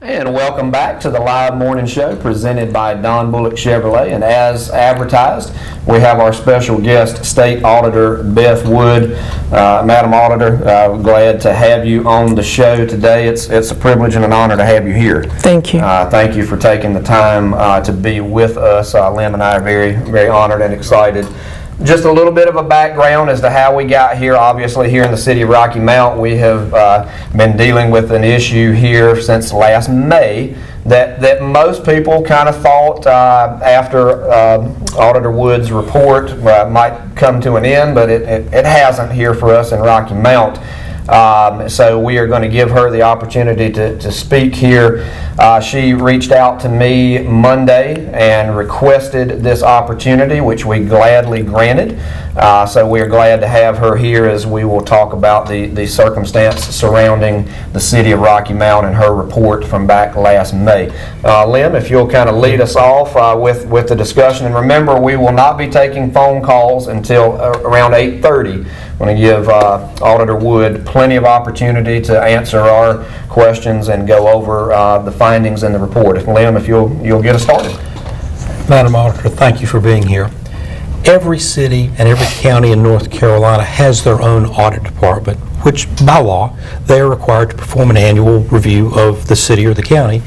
And welcome back to the live morning show presented by Don Bullock Chevrolet. And as advertised, we have our special guest, State Auditor Beth Wood. Madam Auditor, glad to have you on the show today. It's a privilege and an honor to have you here. Thank you. Thank you for taking the time to be with us. Lim and I are very, very honored and excited. Just a little bit of a background as to how we got here. Obviously, here in the city of Rocky Mount, we have been dealing with an issue here since last May that most people kind of thought after Auditor Wood's report might come to an end, but it hasn't here for us in Rocky Mount. So we are going to give her the opportunity to speak here. She reached out to me Monday and requested this opportunity, which we gladly granted. So we are glad to have her here as we will talk about the circumstance surrounding the city of Rocky Mount and her report from back last May. Lim, if you'll kind of lead us off with the discussion. And remember, we will not be taking phone calls until around 8:30. I'm going to give Auditor Wood plenty of opportunity to answer our questions and go over the findings in the report. Lim, if you'll get us started. Madam Auditor, thank you for being here. Every city and every county in North Carolina has their own audit department, which by law they are required to perform an annual review of the city or the county.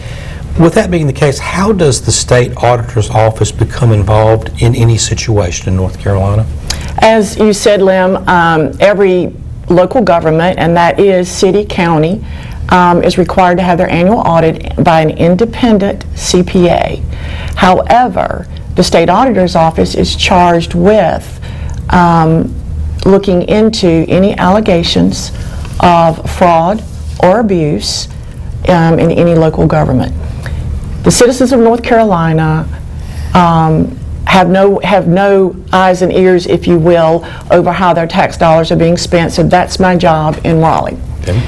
With that being the case, how does the State Auditor's Office become involved in any situation in North Carolina? As you said, Lim, every local government, and that is city, county, is required to have their annual audit by an independent CPA. However, the State Auditor's Office is charged with looking into any allegations of fraud or abuse in any local government. The citizens of North Carolina have no eyes and ears, if you will, over how their tax dollars are being spent, so that's my job in Raleigh. Okay.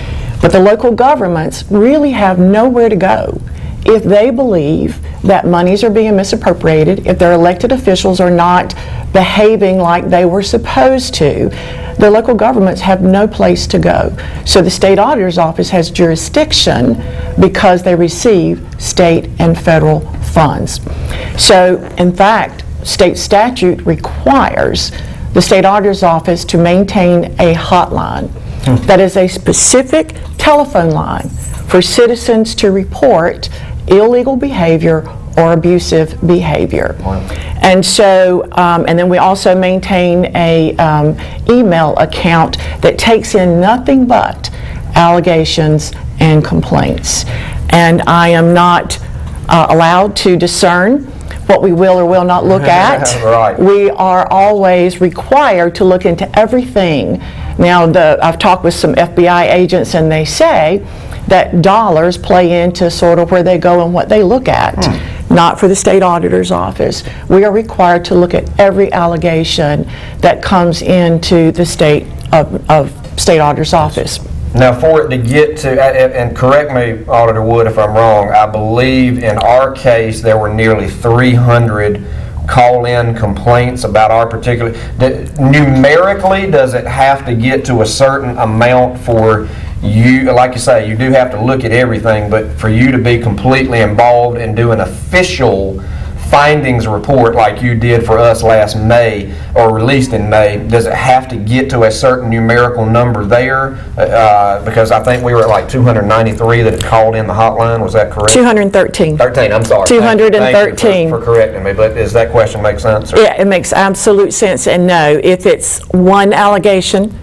But the local governments really have nowhere to go if they believe that monies are being misappropriated, if their elected officials are not behaving like they were supposed to. The local governments have no place to go. So the State Auditor's Office has jurisdiction because they receive state and federal funds. So, in fact, state statute requires the State Auditor's Office to maintain a hotline. That is a specific telephone line for citizens to report illegal behavior or abusive behavior. Wow. And so, and then we also maintain a email account that takes in nothing but allegations and complaints. And I am not allowed to discern what we will or will not look at. Right. We are always required to look into everything. Now, I've talked with some FBI agents, and they say that dollars play into sort of where they go and what they look at. Not for the State Auditor's Office. We are required to look at every allegation that comes into the State Auditor's Office. Now, for it to get to, and correct me, Auditor Wood, if I'm wrong, I believe in our case there were nearly 300 call-in complaints about our particular. Numerically, does it have to get to a certain amount for you? Like you say, you do have to look at everything, but for you to be completely involved and do an official findings report like you did for us last May, or released in May, does it have to get to a certain numerical number there? Because I think we were at like 293 that had called in the hotline. Was that correct? 213. 13, I'm sorry. 213. Thank you for correcting me, but does that question make sense? Or? Yeah, it makes absolute sense. And no, if it's one allegation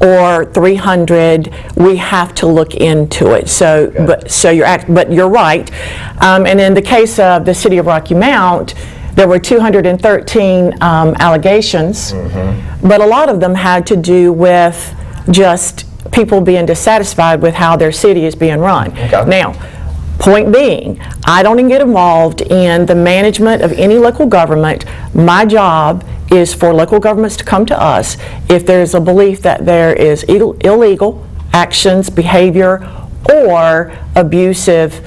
or 300, we have to look into it. So, okay. But you're right. And in the case of the city of Rocky Mount, there were 213 allegations, but a lot of them had to do with just people being dissatisfied with how their city is being run. Okay. Now, point being, I don't even get involved in the management of any local government. My job is for local governments to come to us if there's a belief that there is illegal actions, behavior, or abusive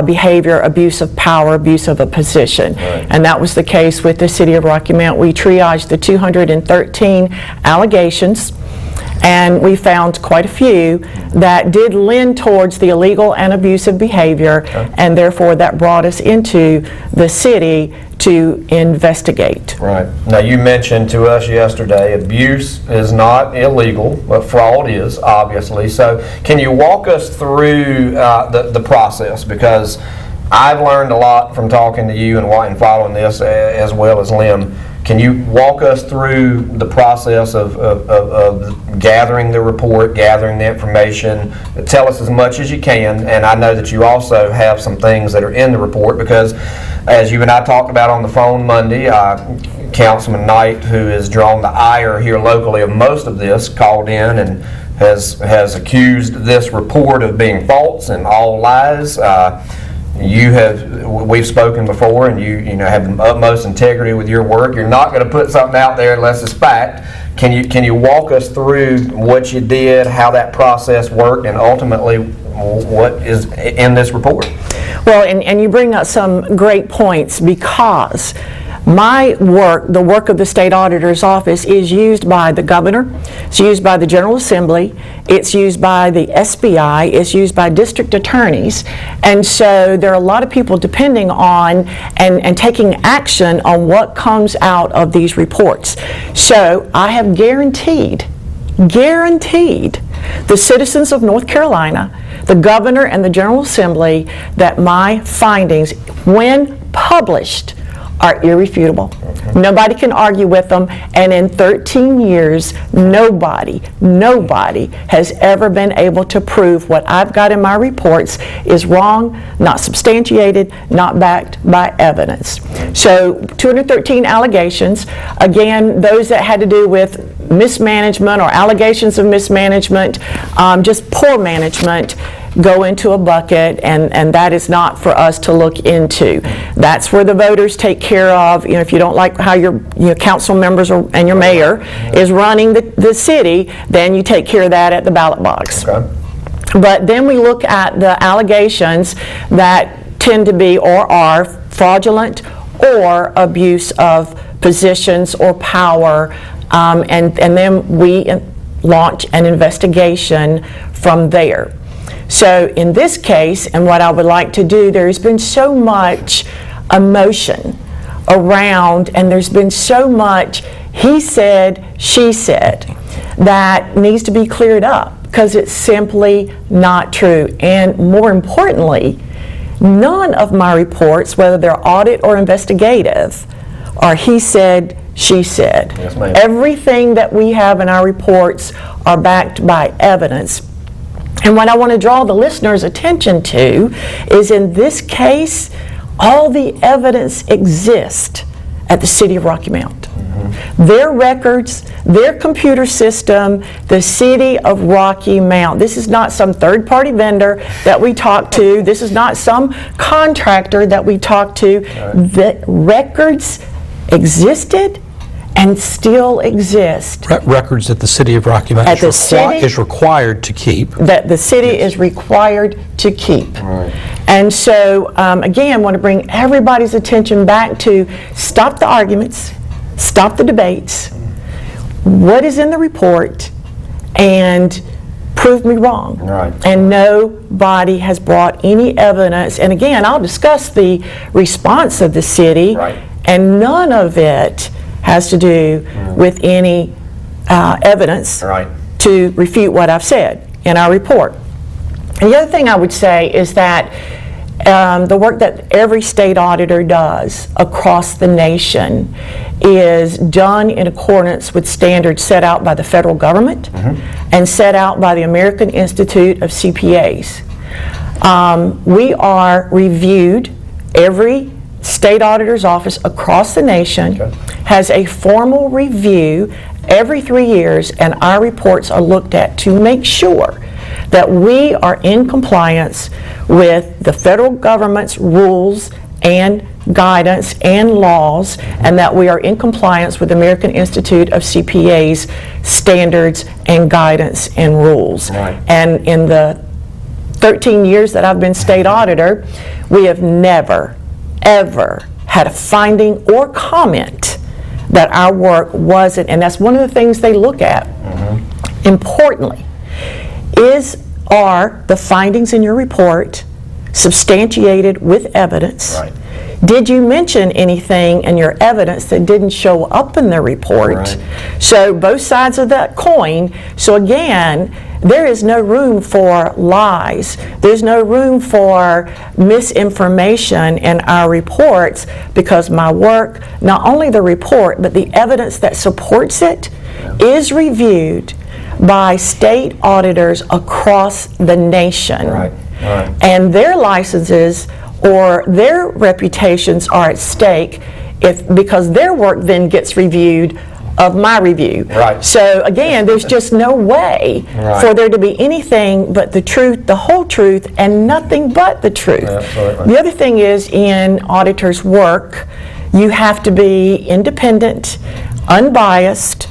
behavior, abuse of power, abuse of a position. Right. And that was the case with the city of Rocky Mount. We triaged the 213 allegations, And we found quite a few that did lend towards the illegal and abusive behavior, and therefore that brought us into the city to investigate. Right. Now, you mentioned to us yesterday, abuse is not illegal, but fraud is, obviously. So can you walk us through the process? Because I've learned a lot from talking to you and following this, as well as Lim. Can you walk us through the process of gathering the report, gathering the information? Tell us as much as you can, and I know that you also have some things that are in the report, because as you and I talked about on the phone Monday, Councilman Knight, who has drawn the ire here locally of most of this, called in and has accused this report of being false and all lies. We've spoken before, and you have the utmost integrity with your work. You're not going to put something out there unless it's fact. Can you walk us through what you did, how that process worked, and ultimately what is in this report? Well, and you bring up some great points, because my work, the work of the State Auditor's Office, is used by the Governor, it's used by the General Assembly, it's used by the SBI, it's used by district attorneys, and so there are a lot of people depending on and taking action on what comes out of these reports. So I have guaranteed the citizens of North Carolina, the Governor and the General Assembly, that my findings, when published, are irrefutable. Nobody can argue with them, and in 13 years, nobody has ever been able to prove what I've got in my reports is wrong, not substantiated, not backed by evidence. So 213 allegations, again, those that had to do with mismanagement or allegations of mismanagement, just poor management, go into a bucket, and that is not for us to look into. That's where the voters take care of. If you don't like how your council members and your mayor is running the city, then you take care of that at the ballot box. Okay. But then we look at the allegations that tend to be or are fraudulent or abuse of positions or power, and then we launch an investigation from there. So in this case, and what I would like to do, there's been so much emotion around, and there's been so much he said, she said, that needs to be cleared up, because it's simply not true. And more importantly, none of my reports, whether they're audit or investigative, are he said, she said. Yes, ma'am. Everything that we have in our reports are backed by evidence. And what I want to draw the listeners' attention to is, in this case, all the evidence exists at the City of Rocky Mount. Their records, their computer system, the City of Rocky Mount. This is not some third-party vendor that we talked to. This is not some contractor that we talked to. The records existed and still exist. Records that the City of Rocky Mount is required to keep. That the city is required to keep. Right. And so, again, I want to bring everybody's attention back to stop the arguments, stop the debates, what is in the report, and prove me wrong. Right. And nobody has brought any evidence. And again, I'll discuss the response of the city, Right. and none of it has to do with any evidence Right. to refute what I've said in our report. And the other thing I would say is that the work that every state auditor does across the nation is done in accordance with standards set out by the federal government and set out by the American Institute of CPAs. We are reviewed, every state auditor's office across the nation has a formal review every 3 years, and our reports are looked at to make sure that we are in compliance with the federal government's rules and guidance and laws, and that we are in compliance with the American Institute of CPA's standards and guidance and rules. Right. And in the 13 years that I've been state auditor, we have never, ever had a finding or comment that our work wasn't, and that's one of the things they look at, importantly, are the findings in your report substantiated with evidence? Right. Did you mention anything in your evidence that didn't show up in the report? Right. So both sides of that coin. So again, there is no room for lies. There's no room for misinformation in our reports, because my work, not only the report, but the evidence that supports it, is reviewed by state auditors across the nation. Right. Right. And their licenses or their reputations are at stake because their work then gets reviewed of my review. Right. So again, there's just no way Right. for there to be anything but the truth, the whole truth, and nothing but the truth. Absolutely. The other thing is, in auditors' work, you have to be independent, unbiased,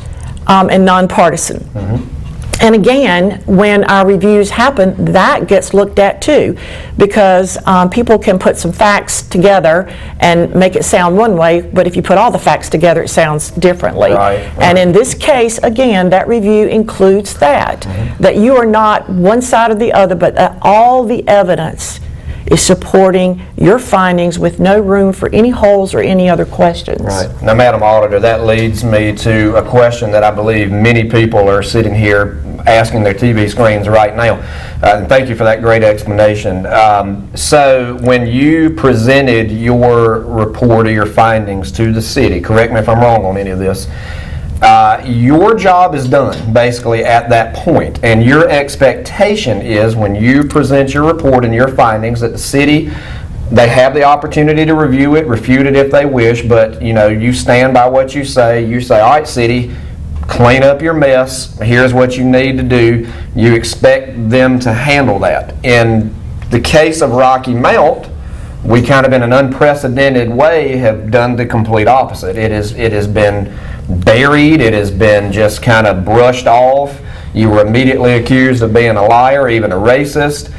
and nonpartisan. Mm-hmm. And again, when our reviews happen, that gets looked at too, because people can put some facts together and make it sound one way, but if you put all the facts together, it sounds differently. Right, And in this case, again, that review includes that, that you are not one side or the other, but that all the evidence is supporting your findings with no room for any holes or any other questions. Right. Now, Madam Auditor, that leads me to a question that I believe many people are sitting here asking their TV screens right now. And thank you for that great explanation. So when you presented your report or your findings to the city, correct me if I'm wrong on any of this, your job is done basically at that point, and your expectation is when you present your report and your findings that the city, they have the opportunity to review it, refute it if they wish, but you stand by what you say. You say, all right, city, clean up your mess, here's what you need to do. You expect them to handle that. In the case of Rocky Mount, we kind of in an unprecedented way have done the complete opposite. It has been buried, it has been just kind of brushed off. You were immediately accused of being a liar, even a racist.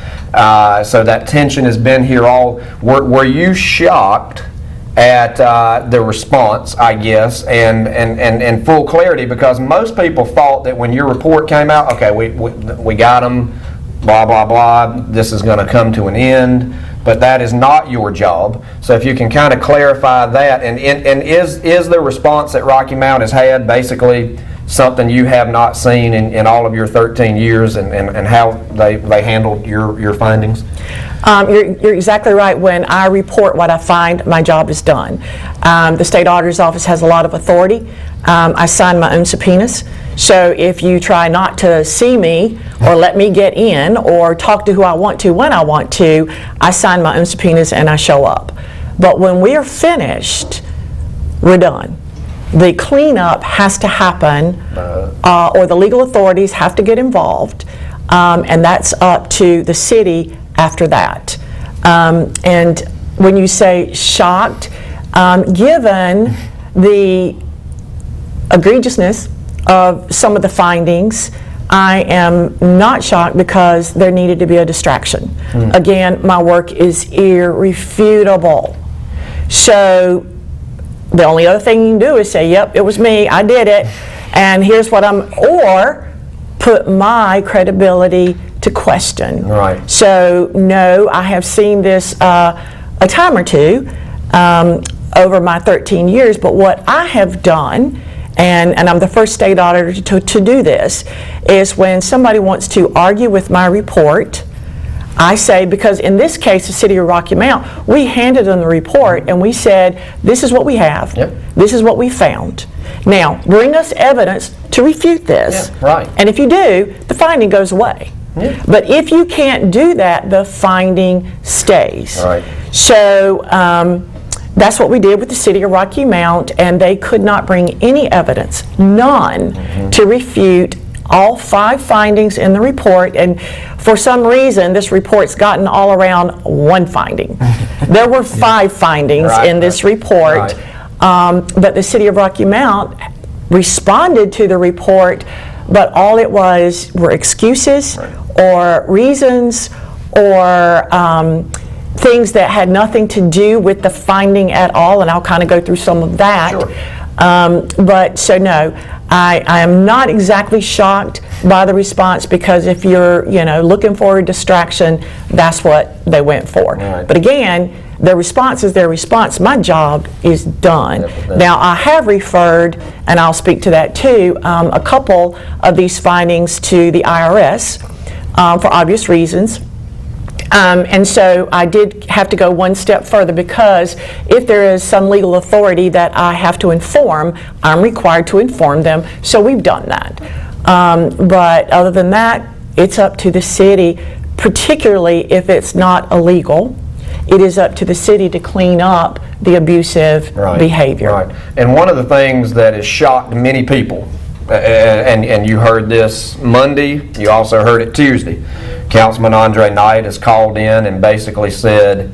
So that tension has been here all. Were you shocked at the response, I guess, and full clarity? Because most people thought that when your report came out, okay, we got them, blah, blah, blah, this is going to come to an end. But that is not your job. So if you can kind of clarify that, and is the response that Rocky Mount has had basically something you have not seen in all of your 13 years, and how they handled your findings? You're exactly right. When I report what I find, my job is done. The state auditor's office has a lot of authority. I sign my own subpoenas. So if you try not to see me or let me get in or talk to who I want to when I want to, I sign my own subpoenas and I show up. But when we are finished, we're done. The cleanup has to happen, or the legal authorities have to get involved, and that's up to the city after that. And when you say shocked, given the egregiousness of some of the findings, I am not shocked, because there needed to be a distraction. Again, my work is irrefutable. So the only other thing you can do is say, yep, it was me, I did it, and here's what or put my credibility to question. Right. So no, I have seen this a time or two over my 13 years, but what I have done, and I'm the first state auditor to do this, is when somebody wants to argue with my report, I say, because in this case, the city of Rocky Mount, we handed them the report and we said, this is what we have, Yep. This is what we found. Now, bring us evidence to refute this. Yeah, right. And if you do, the finding goes away. Yeah. But if you can't do that, the finding stays. Right. So that's what we did with the city of Rocky Mount, and they could not bring any evidence, none, to refute all 5 findings in the report. And for some reason, this report's gotten all around one finding. There were 5 findings in this report, but the city of Rocky Mount responded to the report, but all it were excuses or reasons or things that had nothing to do with the finding at all, and I'll kind of go through some of that. Sure. But so no, I am not exactly shocked by the response, because if you're, looking for a distraction, that's what they went for. Right. But again, their response is their response. My job is done. Yep. Now, I have referred, and I'll speak to that too, a couple of these findings to the IRS for obvious reasons. And so I did have to go one step further, because if there is some legal authority that I have to inform, I'm required to inform them. So we've done that. But other than that, it's up to the city, particularly if it's not illegal. It is up to the city to clean up the abusive behavior. Right. And one of the things that has shocked many people, and you heard this Monday, you also heard it Tuesday, Councilman Andre Knight has called in and basically said,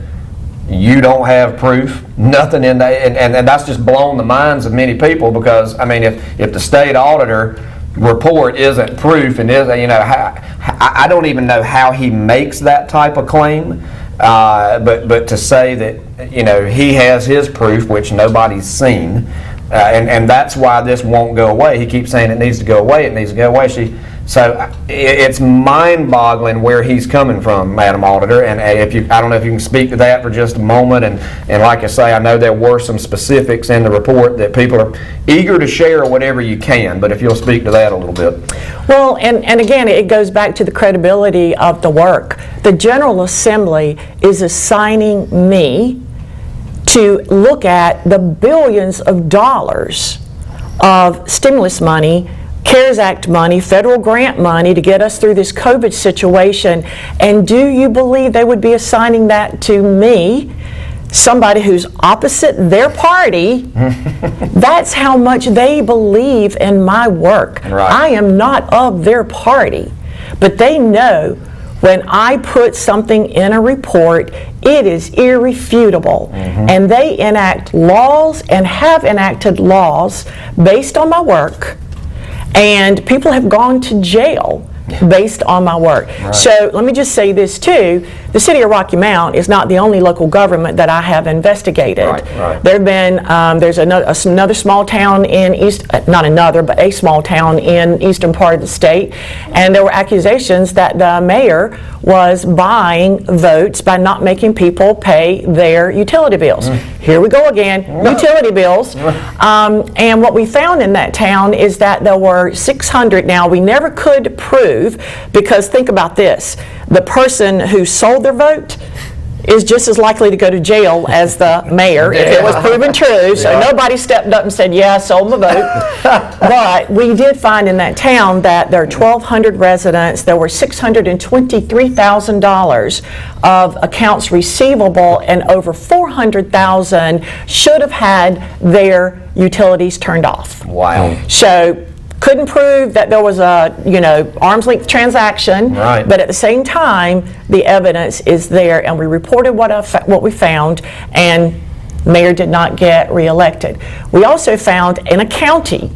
you don't have proof, nothing in that, and that's just blown the minds of many people, because, I mean, if the state auditor report isn't proof, and I don't even know how he makes that type of claim, but to say that, he has his proof, which nobody's seen, and that's why this won't go away. He keeps saying it needs to go away, it needs to go away. So it's mind-boggling where he's coming from, Madam Auditor, and I don't know if you can speak to that for just a moment, and like I say, I know there were some specifics in the report that people are eager to share whatever you can, but if you'll speak to that a little bit. Well, and again, it goes back to the credibility of the work. The General Assembly is assigning me to look at the billions of dollars of stimulus money, CARES Act money, federal grant money to get us through this COVID situation. And do you believe they would be assigning that to me, somebody who's opposite their party? That's how much they believe in my work. Right. I am not of their party, but they know when I put something in a report, it is irrefutable. And they enact laws and have enacted laws based on my work. And people have gone to jail based on my work. Right. So let me just say this too. The city of Rocky Mount is not the only local government that I have investigated. Right. There have been, there's another small town in but a small town in eastern part of the state, and there were accusations that the mayor was buying votes by not making people pay their utility bills. Here we go again, utility bills. And what we found in that town is that there were 600, now we never could prove, because think about this, the person who sold their vote is just as likely to go to jail as the mayor if it was proven true. So nobody stepped up and said, yeah, I sold my vote. But we did find in that town that there are 1,200 residents. There were $623,000 of accounts receivable, and over 400,000 should have had their utilities turned off. Wow. So couldn't prove that there was a, arm's length transaction, Right. but at the same time, the evidence is there, and we reported what we found, and mayor did not get reelected. We also found in a county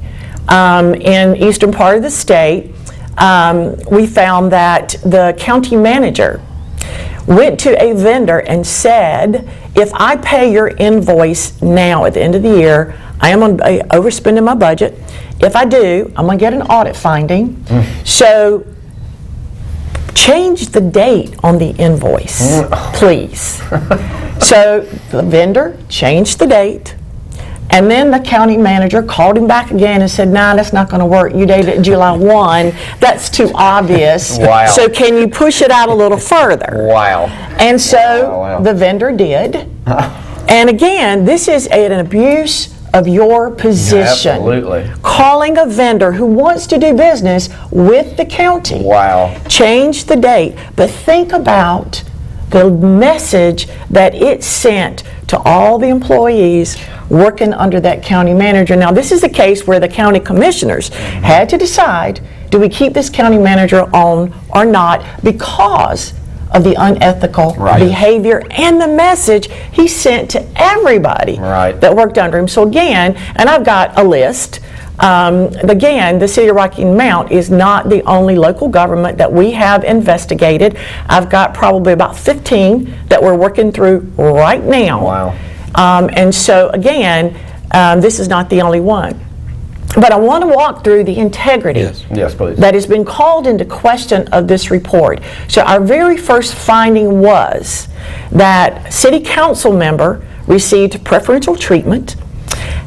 in eastern part of the state, we found that the county manager went to a vendor and said, if I pay your invoice now at the end of the year, I am overspending my budget. If I do, I'm going to get an audit finding. So change the date on the invoice, please. So the vendor changed the date, and then the county manager called him back again and said, nah, that's not going to work. You dated July 1. That's too obvious. Wow. So can you push it out a little further? Wow. And so Wow. the vendor did. And again, this is an abuse of your position. Absolutely. Calling a vendor who wants to do business with the county. Wow. Change the date, but think about the message that it sent to all the employees working under that county manager. Now, this is a case where the county commissioners had to decide, do we keep this county manager on or not, because of the unethical behavior and the message he sent to everybody that worked under him. So again, and I've got a list. Again, the city of Rocky Mount is not the only local government that we have investigated. I've got probably about 15 that we're working through right now. Wow. And so again, this is not the only one. But I want to walk through the integrity Yes, please. that has been called into question of this report. So our very first finding was that city council member received preferential treatment,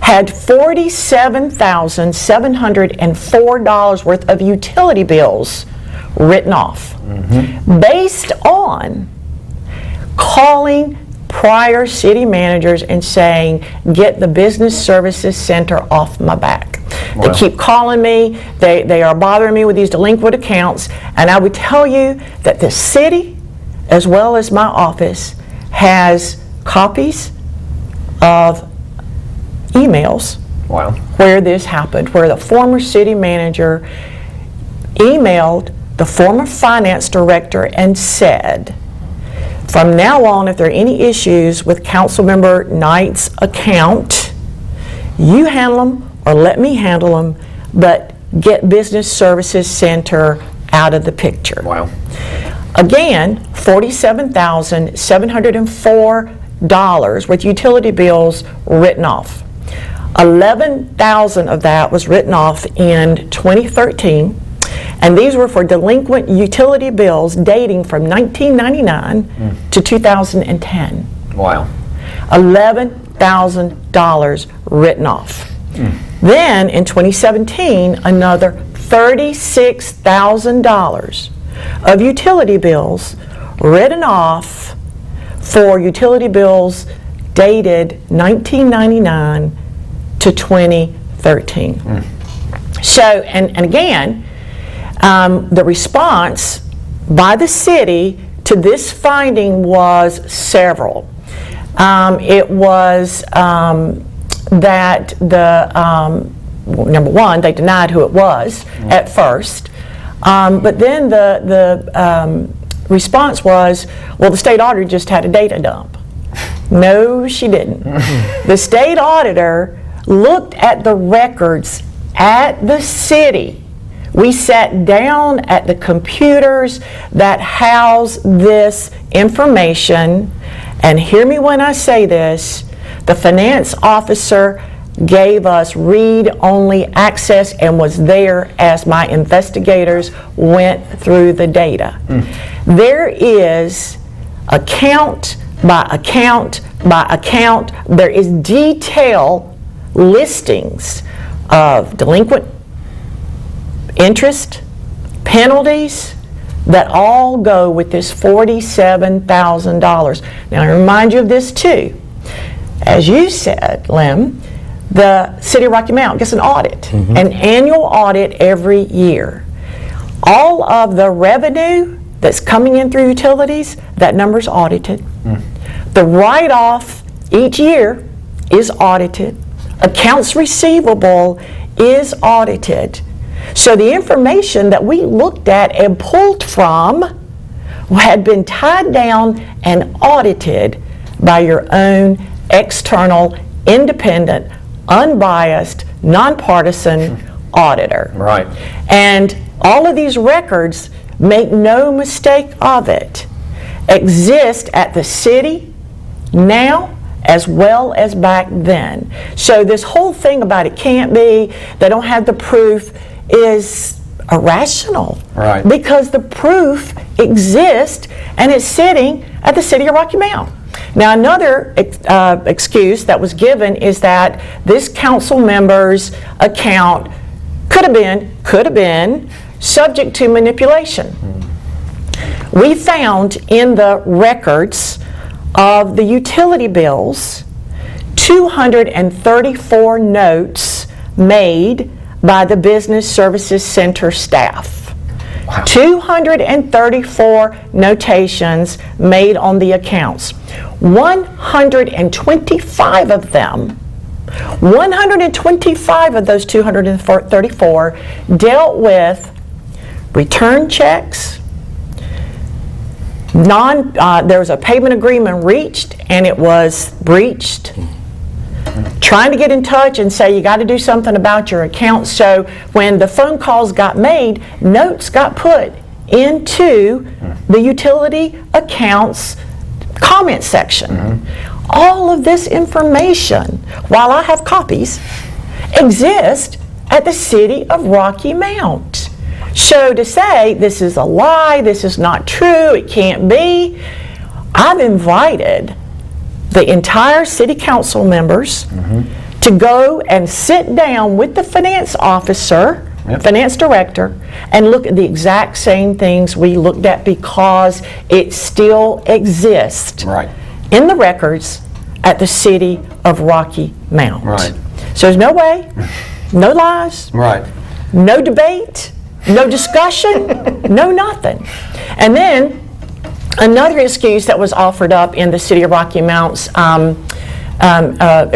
had $47,704 worth of utility bills written off, based on calling prior city managers and saying, get the business services center off my back. Wow. They keep calling me, they are bothering me with these delinquent accounts, and I would tell you that the city, as well as my office, has copies of emails Wow. where this happened, where the former city manager emailed the former finance director and said, from now on, if there are any issues with Councilmember Knight's account, you handle them or let me handle them, but get Business Services Center out of the picture. Wow. Again, $47,704 with utility bills written off. 11,000 of that was written off in 2013, and these were for delinquent utility bills dating from 1999 to 2010. Wow. $11,000 written off. Then in 2017, another $36,000 of utility bills written off for utility bills dated 1999 to 2013. So, and again, the response by the city to this finding was several. It was that the, number one, they denied who it was at first, but then the response was, well, the state auditor just had a data dump. No, she didn't. The state auditor looked at the records at the city. We sat down at the computers that house this information, and hear me when I say this, the finance officer gave us read-only access and was there as my investigators went through the data. There is account by account by account, there is detailed listings of delinquent interest, penalties, that all go with this $47,000. Now, I remind you of this too. As you said, Lem, the City of Rocky Mount gets an audit, an annual audit every year. All of the revenue that's coming in through utilities, that number's audited. The write-off each year is audited. Accounts receivable is audited. So the information that we looked at and pulled from had been tied down and audited by your own external, independent, unbiased, nonpartisan auditor. Right. And all of these records, make no mistake of it, exist at the city now as well as back then. So this whole thing about it can't be, they don't have the proof, is irrational. Right. Because the proof exists and it's sitting at the City of Rocky Mount. Now, another excuse that was given is that this council member's account could have been subject to manipulation. We found in the records of the utility bills 234 notes made by the Business Services Center staff. Wow. 234 notations made on the accounts. 125 of them, 125 of those 234 dealt with return checks. There was a payment agreement reached and it was breached. Trying to get in touch and say you got to do something about your account. So when the phone calls got made, notes got put into the utility accounts comment section. All of this information, while I have copies, exist at the city of Rocky Mount. So to say this is a lie, this is not true, it can't be, I've invited the entire city council members to go and sit down with the finance officer, finance director, and look at the exact same things we looked at, because it still exists in the records at the city of Rocky Mount. So there's no way, no lies, no debate, no discussion, no nothing. And then another excuse that was offered up in the city of Rocky Mount's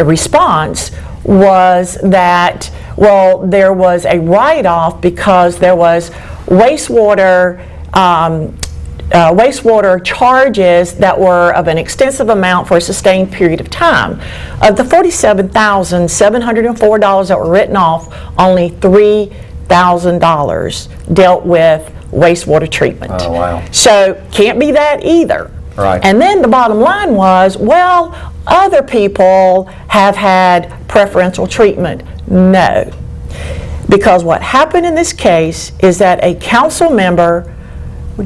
response was that, well, there was a write-off because there was wastewater charges that were of an extensive amount for a sustained period of time. Of the $47,704 that were written off, only $3,000 dealt with wastewater treatment. Oh, wow. So can't be that either. And then the bottom line was, well, other people have had preferential treatment. No. Because what happened in this case is that a council member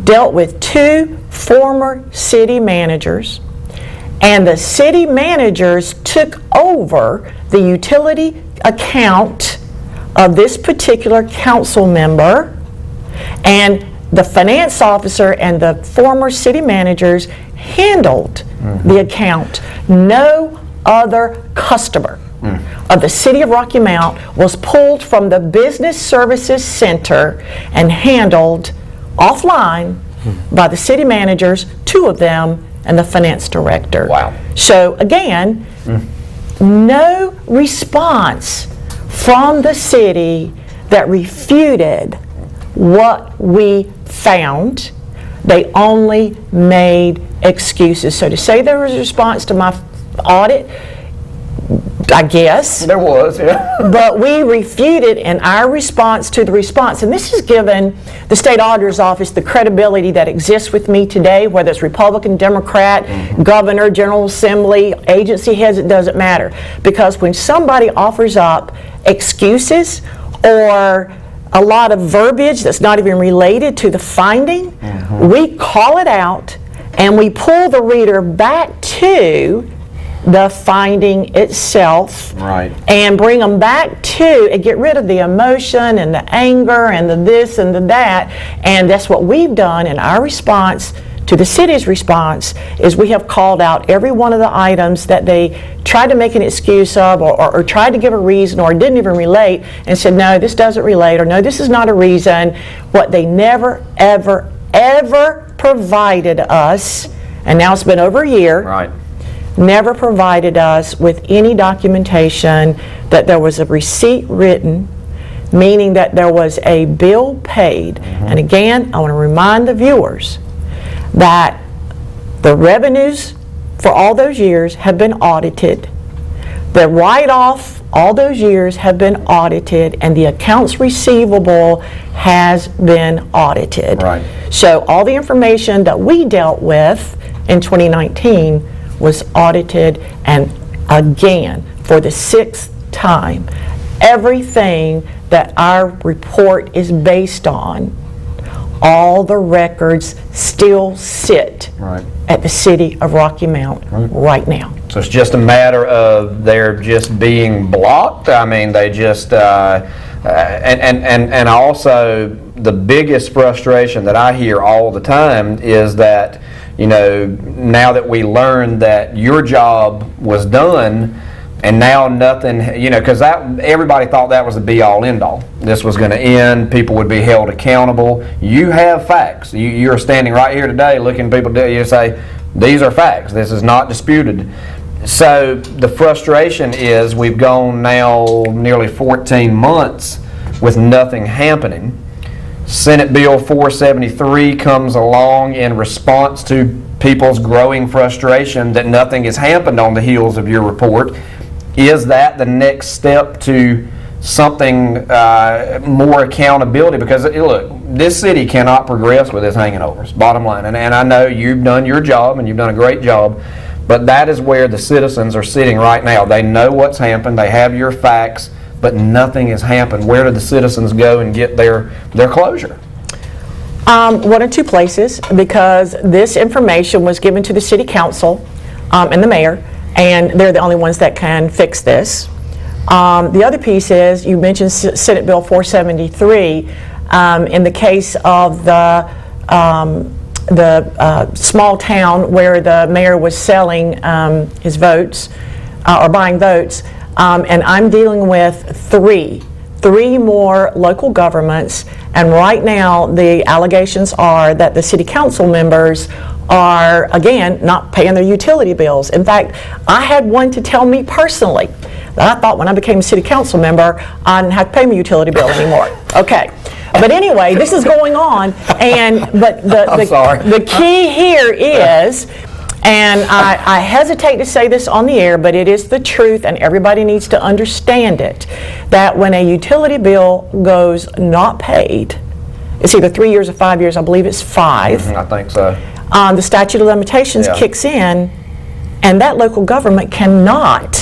dealt with 2 former city managers, and the city managers took over the utility account of this particular council member, and the finance officer and the former city managers handled the account. No other customer of the city of Rocky Mount was pulled from the business services center and handled offline by the city managers, 2 of them, and the finance director. Wow. So again, no response from the city that refuted what we found. They only made excuses. So to say there was a response to my audit, I guess. There was, yeah. But we refuted in our response to the response. And this has given the state auditor's office the credibility that exists with me today, whether it's Republican, Democrat, governor, General Assembly, agency heads, it doesn't matter. Because when somebody offers up excuses or a lot of verbiage that's not even related to the finding, we call it out and we pull the reader back to the finding itself, and bring them back to, and get rid of the emotion and the anger and the this and the that. And that's what we've done in our response to the city's response, is we have called out every one of the items that they tried to make an excuse of, or tried to give a reason, or didn't even relate, and said, no, this doesn't relate, or no, this is not a reason. What they never, ever, ever provided us, and now it's been over a year, never provided us with any documentation that there was a receipt written, meaning that there was a bill paid. And again, I want to remind the viewers that the revenues for all those years have been audited. The write-off all those years have been audited, and the accounts receivable has been audited. So all the information that we dealt with in 2019 was audited, and again, for the 6th time, everything that our report is based on, all the records still sit at the city of Rocky Mount right now. So it's just a matter of they're just being blocked. I mean, they just, and also the biggest frustration that I hear all the time is that, you know, now that we learned that your job was done, and now nothing, you know, because everybody thought that was the be-all, end-all. This was going to end. People would be held accountable. You have facts. You're standing right here today looking at people, you say, these are facts. This is not disputed. So the frustration is we've gone now nearly 14 months with nothing happening. Senate Bill 473 comes along in response to people's growing frustration that nothing has happened on the heels of your report. Is that the next step to something more accountability? Because look, this city cannot progress with this hanging over us, bottom line. And I know you've done your job and you've done a great job, but that is where the citizens are sitting right now. They know what's happened. They have your facts. but nothing has happened. Where do the citizens go and get their closure? One or two places, because this information was given to the city council and the mayor, and they're the only ones that can fix this. The other piece is, you mentioned Senate Bill 473. In the case of the small town where the mayor was selling his votes or buying votes, and I'm dealing with three more local governments, and right now the allegations are that the city council members are, again, not paying their utility bills. In fact, I had one to tell me personally that I thought when I became a city council member, I didn't have to pay my utility bill anymore. Okay. But anyway, this is going on, but the key here is, and I hesitate to say this on the air, but it is the truth, and everybody needs to understand it, that when a utility bill goes not paid, it's either 3 years or 5 years, I believe it's 5. I think so. The statute of limitations kicks in, and that local government cannot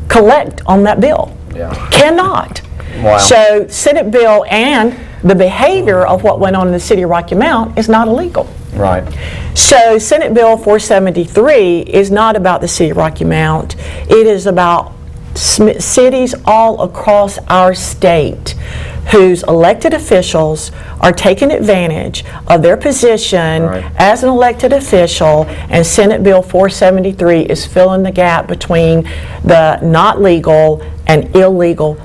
collect on that bill. Cannot. Wow. So Senate bill and the behavior of what went on in the city of Rocky Mount is not illegal. Right. So Senate Bill 473 is not about the city of Rocky Mount. It is about cities all across our state whose elected officials are taking advantage of their position as an elected official, and Senate Bill 473 is filling the gap between the not legal and illegal.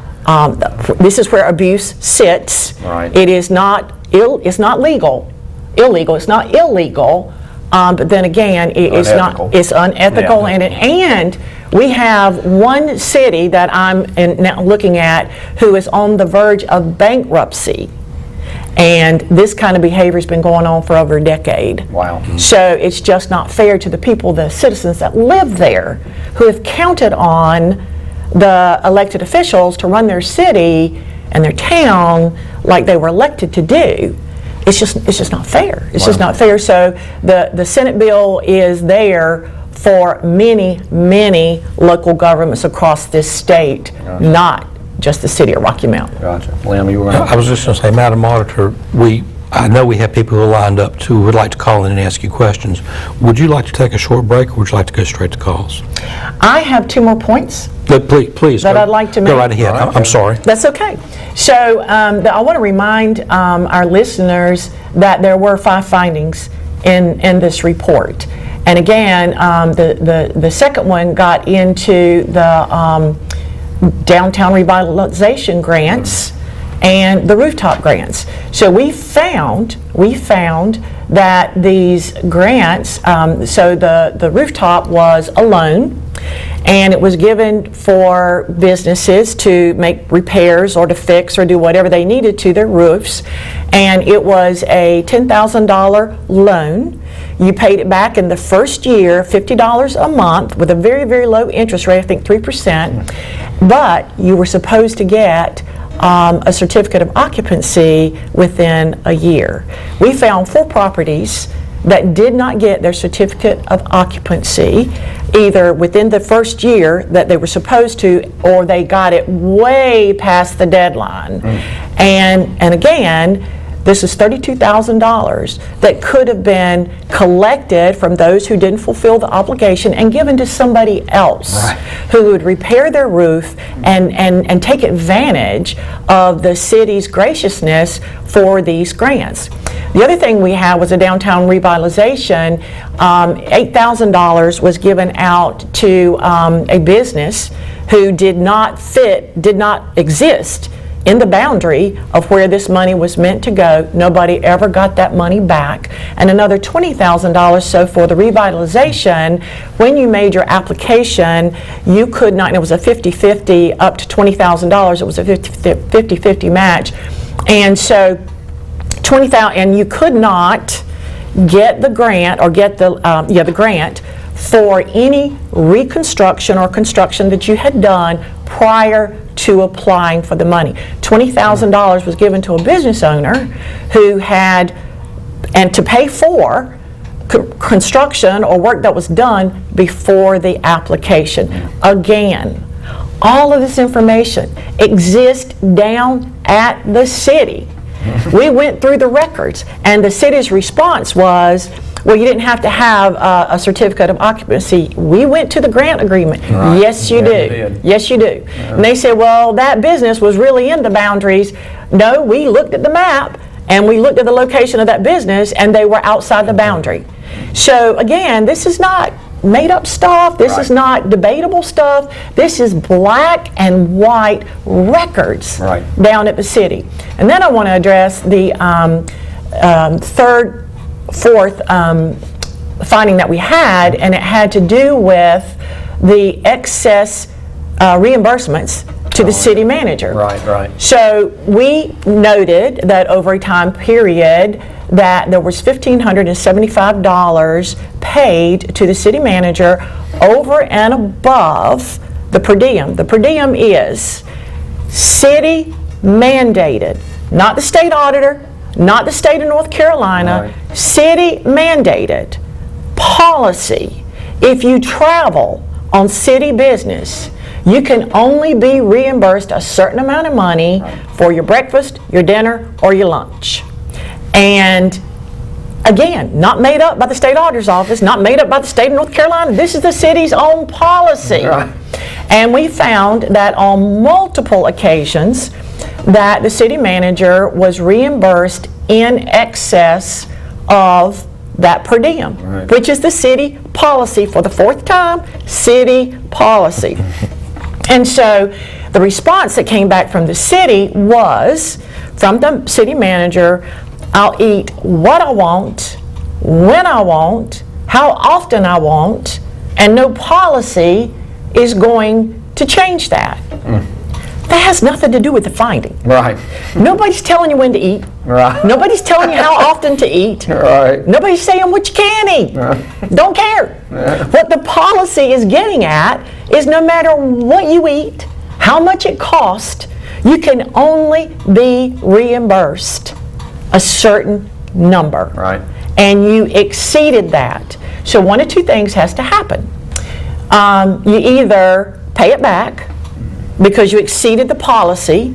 This is where abuse sits. It is not illegal. It's not illegal, but then again, it's unethical, and we have one city that I'm now looking at who is on the verge of bankruptcy, and this kind of behavior has been going on for over a decade. Wow. So it's just not fair to the people, the citizens that live there, who have counted on the elected officials to run their city and their town like they were elected to do. It's just not fair. It's just not fair. So the Senate bill is there for many, many local governments across this state, not just the city of Rocky Mount. Gotcha. Lim, you were going to... I was just going to say, Madam Auditor, I know we have people who are lined up who would like to call in and ask you questions. Would you like to take a short break, or would you like to go straight to calls? I have 2 more points. Please. That I'd like to make. Go right ahead. I'm sorry. That's okay. So I want to remind our listeners that there were 5 findings in this report. And again, the second one got into the downtown revitalization grants and the rooftop grants. So we found that these grants, so the rooftop was a loan, and it was given for businesses to make repairs or to fix or do whatever they needed to their roofs, and it was a $10,000 loan. You paid it back in the first year, $50 a month, with a very, very low interest rate, I think 3%, but you were supposed to get a certificate of occupancy within a year. We found 4 properties that did not get their certificate of occupancy either within the first year that they were supposed to, or they got it way past the deadline. And again, this is $32,000 that could have been collected from those who didn't fulfill the obligation and given to somebody else who would repair their roof and take advantage of the city's graciousness for these grants. The other thing we had was a downtown revitalization. $8,000 was given out to a business who did not exist in the boundary of where this money was meant to go. Nobody ever got that money back. And another $20,000. So for the revitalization, when you made your application, you could not, and it was a 50-50 up to $20,000. It was a 50-50 match. And so $20,000, and you could not get the grant or get the grant for any reconstruction or construction that you had done prior to applying for the money. $20,000 was given to a business owner who had, and to pay for construction or work that was done before the application. Again, All of this information exists down at the city. We went through the records, and the city's response was, well, you didn't have to have a certificate of occupancy. We went to the grant agreement. Right. Yes, you Yeah, do. you did. Yes, you do. And they said, well, that business was really in the boundaries. No, we looked at the map, and we looked at the location of that business, and they were outside the boundary. So again, this is not made up stuff. This is not debatable stuff. This is black and white records down at the city. And then I want to address the fourth finding that we had, and it had to do with the excess reimbursements to the city manager. Right. So we noted that over a time period that there was $1,575 paid to the city manager over and above the per diem. The per diem is city mandated, not the state auditor, not the state of North Carolina, city mandated policy. If you travel on city business, you can only be reimbursed a certain amount of money for your breakfast, your dinner, or your lunch. And again, not made up by the state auditor's office, not made up by the state of North Carolina. This is the city's own policy. And we found that on multiple occasions that the city manager was reimbursed in excess of that per diem, which is the city policy. For the fourth time, city policy. And so the response that came back from the city was, from the city manager, I'll eat what I want, when I want, how often I want, and no policy is going to change that. That has nothing to do with the finding. Nobody's telling you when to eat. Nobody's telling you how often to eat. Nobody's saying what you can eat. Don't care. What the policy is getting at is no matter what you eat, how much it costs, you can only be reimbursed a certain number. And you exceeded that. So one of two things has to happen. You either pay it back because you exceeded the policy,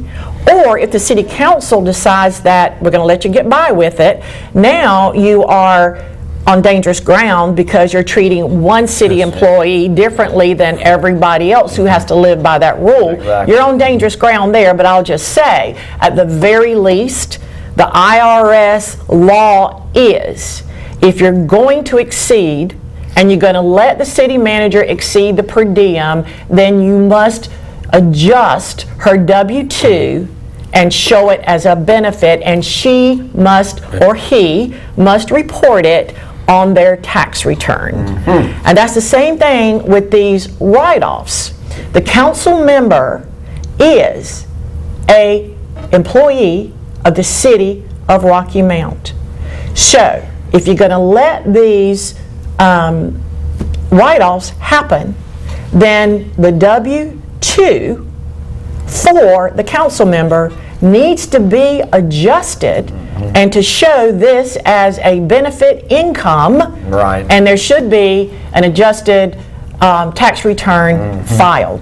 or if the city council decides that we're going to let you get by with it, now you are on dangerous ground because you're treating one city employee differently than everybody else who has to live by that rule. You're on dangerous ground there, but I'll just say, at the very least, the IRS law is, if you're going to exceed and you're going to let the city manager exceed the per diem, then you must adjust her W-2 and show it as a benefit, and she must, or he must, report it on their tax return. And that's the same thing with these write-offs. The council member is a employee of the city of Rocky Mount. So if you're going to let these write-offs happen, then the W-2 for the council member needs to be adjusted and to show this as a benefit income, and there should be an adjusted tax return filed.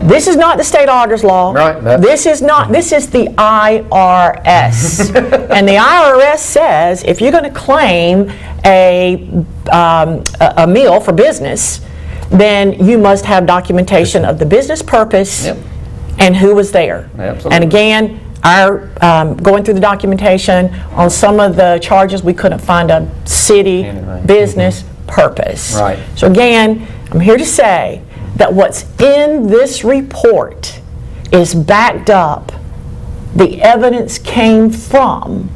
This is not the state auditor's law. This is not. This is the IRS. And the IRS says if you're going to claim a meal for business, then you must have documentation of the business purpose and who was there. And again, our going through the documentation on some of the charges, we couldn't find a city business purpose. So again, I'm here to say that what's in this report is backed up. The evidence came from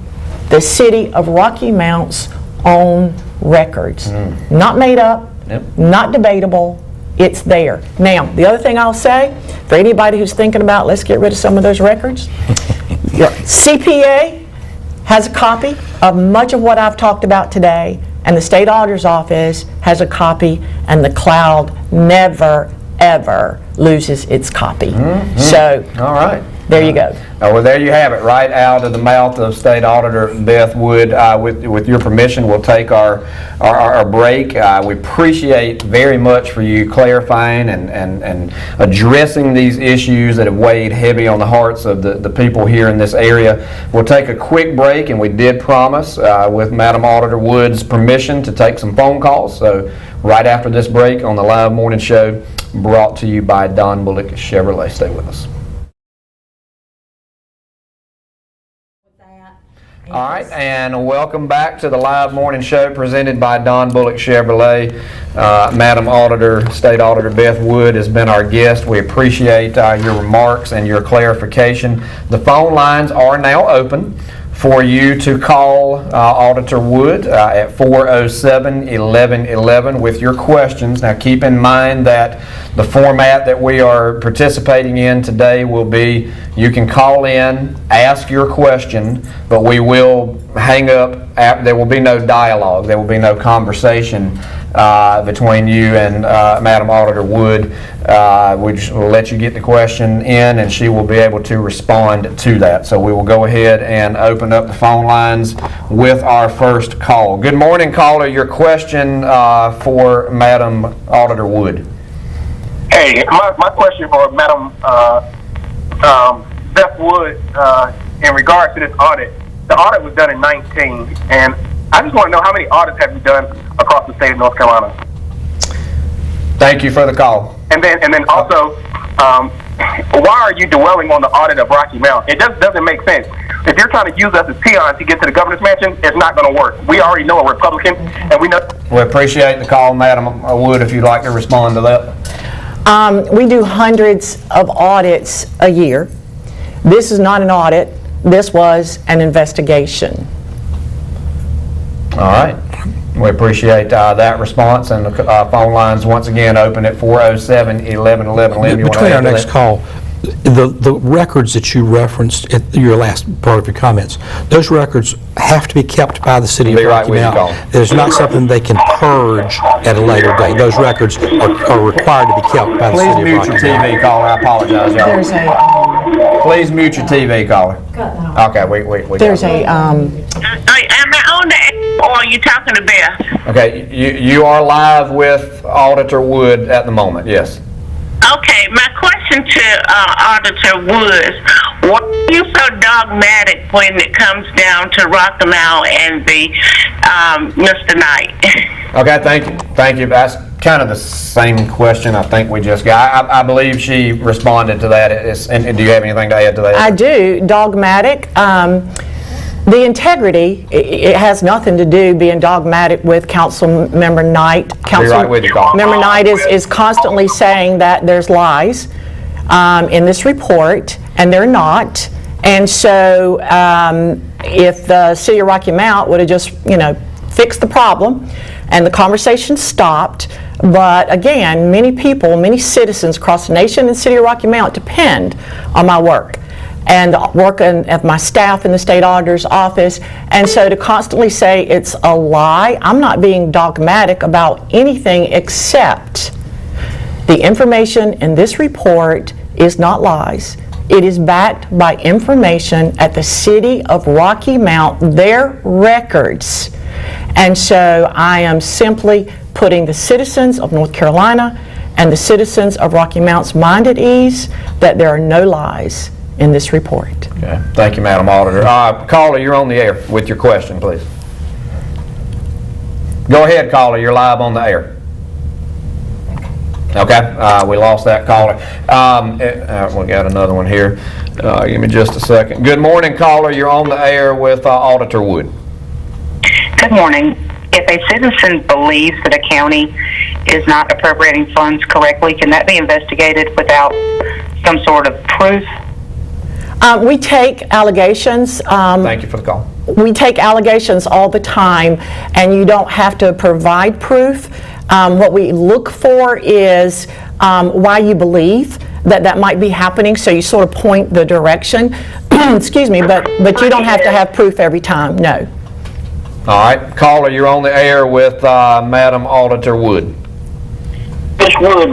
the city of Rocky Mount's own records. Not made up, not debatable, it's there. Now, the other thing I'll say, for anybody who's thinking about, let's get rid of some of those records, your CPA has a copy of much of what I've talked about today, and the state auditor's office has a copy, and the cloud never, ever loses its copy. So, all right. There you go. Well, there you have it, right out of the mouth of State Auditor Beth Wood. With your permission, we'll take our break. We appreciate very much for you clarifying and addressing these issues that have weighed heavy on the hearts of the people here in this area. We'll take a quick break, and we did promise, with Madam Auditor Wood's permission, to take some phone calls. So right after this break on the live morning show, brought to you by Don Bullock Chevrolet. Stay with us. All right, and welcome back to the live morning show presented by Don Bullock Chevrolet. Madam Auditor, State Auditor Beth Wood has been our guest. We appreciate your remarks and your clarification. The phone lines are now open for you to call Auditor Wood at 407-1111 with your questions. Now keep in mind that the format that we are participating in today will be, you can call in, ask your question, but we will hang up. There will be no dialogue. There will be no conversation between you and Madam Auditor Wood. We just will let you get the question in, and she will be able to respond to that. So we will go ahead and open up the phone lines with our first call. Good morning, caller. Your question for Madam Auditor Wood. Hey, my question for Madam Beth Wood in regards to this audit. The audit was done in 19, and I just want to know, how many audits have you done across the state of North Carolina? Thank you for the call. And then also, why are you dwelling on the audit of Rocky Mount? It doesn't make sense. If you're trying to use us as peons to get to the governor's mansion, it's not going to work. We already know a Republican, and we know. We appreciate the call, Madam Wood, if you'd like to respond to that. We do hundreds of audits a year. This is not an audit. This was an investigation. All right. We appreciate that response, and the phone lines once again open at 407-1111. Between our next call, the records that you referenced at your last part of your comments, those records have to be kept by the city of Rocky Mount. There's not something they can purge at a later date. Those records are required to be kept by the city of Rocky Mount. Please mute your TV, caller. I apologize, y'all. There's Please mute your TV, caller. Okay, we there's Am I on the air, or are you talking to Beth? Okay, you are live with Auditor Wood at the moment, yes. Okay, my question to Auditor was, why are you so dogmatic when it comes down to Rocky Mount and the Mr. Knight? Okay, thank you. That's kind of the same question I think we just got. I believe she responded to that. And do you have anything to add to that? I do. Dogmatic. The integrity, it has nothing to do being dogmatic with Council Member Knight. Member Knight is constantly saying that there's lies in this report, and they're not. And so if the City of Rocky Mount would have just, fixed the problem and the conversation stopped, but again, many people, many citizens across the nation and City of Rocky Mount depend on my work and working at my staff in the state auditor's office. And so to constantly say it's a lie, I'm not being dogmatic about anything except the information in this report is not lies. It is backed by information at the City of Rocky Mount, their records. And so I am simply putting the citizens of North Carolina and the citizens of Rocky Mount's mind at ease that there are no lies in this report. Okay. Thank you, Madam Auditor. Caller, you're on the air with your question, please. Go ahead, caller. You're live on the air. Okay, we lost that caller. We got another one here. Give me just a second. Good morning, caller. You're on the air with Auditor Wood. Good morning. If a citizen believes that a county is not appropriating funds correctly, can that be investigated without some sort of proof? We take allegations. Thank you for the call. We take allegations all the time, and you don't have to provide proof. What we look for is why you believe that might be happening, so you sort of point the direction. Excuse me, but you don't have to have proof every time, no. All right, caller, you're on the air with Madam Auditor Wood. Ms. Wood,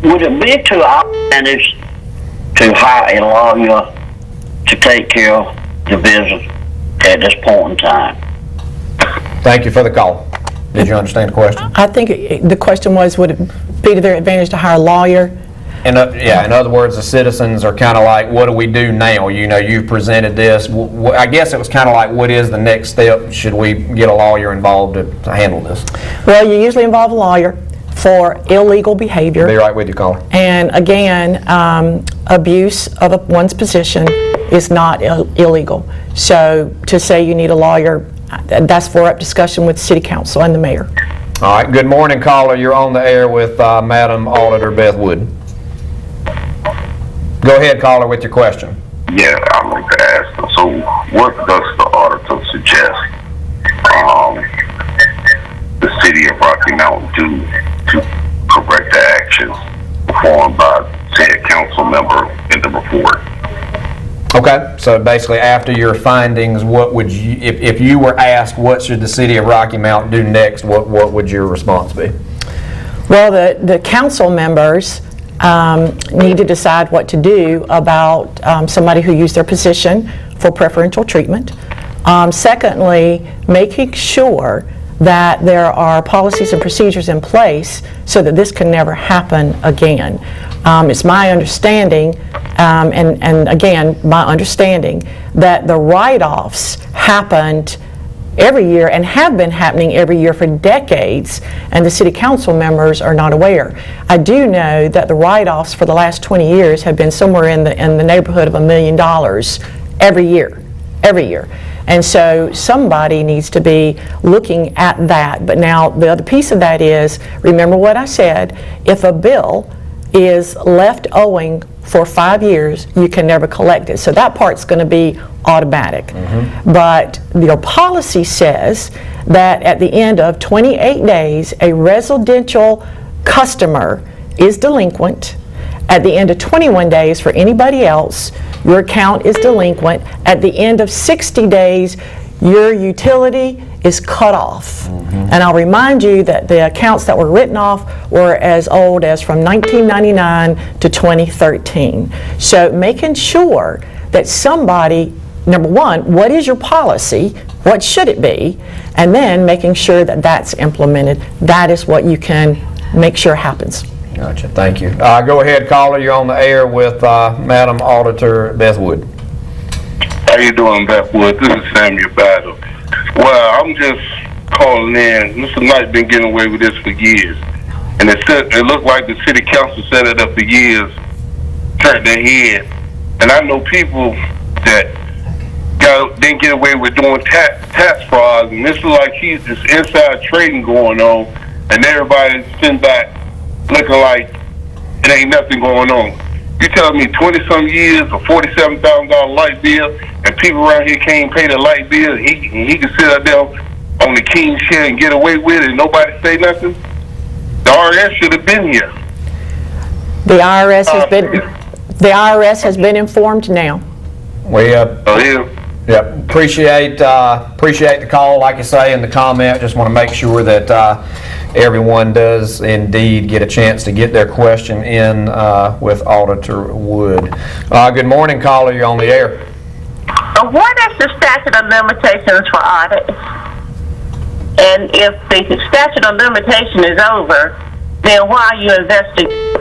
would it be to our advantage to hire a lawyer to take care of the business at this point in time. Thank you for the call. Did you understand the question? I think the question was, would it be to their advantage to hire a lawyer? In other words, the citizens are kind of like, what do we do now? You know, you've presented this. I guess it was kind of like, what is the next step? Should we get a lawyer involved to handle this? Well, you usually involve a lawyer for illegal behavior. Be right with you, caller. And again, abuse of one's position is not illegal. So to say you need a lawyer, that's for up discussion with City Council and the mayor. All right. Good morning, caller. You're on the air with Madam Auditor Beth Wood. Go ahead, caller, with your question. Yeah, I'd like to ask them. So, what does the auditor suggest the city of Rocky Mount do to correct the actions performed by said council member in the report? Okay, so basically, after your findings, what would you, if you were asked, what should the city of Rocky Mount do next? What would your response be? Well, the council members need to decide what to do about somebody who used their position for preferential treatment. Secondly, making sure that there are policies and procedures in place so that this can never happen again. It's my understanding, and again, my understanding, that the write-offs happened every year and have been happening every year for decades, and the city council members are not aware. I do know that the write-offs for the last 20 years have been somewhere in the neighborhood of $1 million every year. And so somebody needs to be looking at that. But now the other piece of that is, remember what I said, if a bill is left owing for 5 years, you can never collect it. So that part's going to be automatic. Mm-hmm. But your policy says that at the end of 28 days, a residential customer is delinquent. At the end of 21 days, for anybody else, your account is delinquent. At the end of 60 days, your utility is cut off. Mm-hmm. And I'll remind you that the accounts that were written off were as old as from 1999 to 2013. So making sure that somebody, number one, what is your policy? What should it be? And then making sure that that's implemented. That is what you can make sure happens. Gotcha. Thank you. Go ahead, caller. You're on the air with Madam Auditor Beth Wood. How you doing, Beth Wood? This is Samuel Battle. Well, I'm just calling in. Mr. Knight been getting away with this for years, and it looked like the city council set it up for years, turned their head. And I know people that didn't get away with doing tax frauds, and this is like he's this inside trading going on, and everybody's sitting back looking like it ain't nothing going on. You telling me 20-some years, a $47,000 light bill, and people around here can't pay the light bill, and he can sit out there on the king's chair and get away with it and nobody say nothing? The IRS should have been here. The IRS has been informed now. We appreciate the call, like you say, and the comment. Just want to make sure that everyone does indeed get a chance to get their question in with Auditor Wood. Good morning, caller. You're on the air. What is the statute of limitations for audits? And if the statute of limitation is over, then why are you investigating?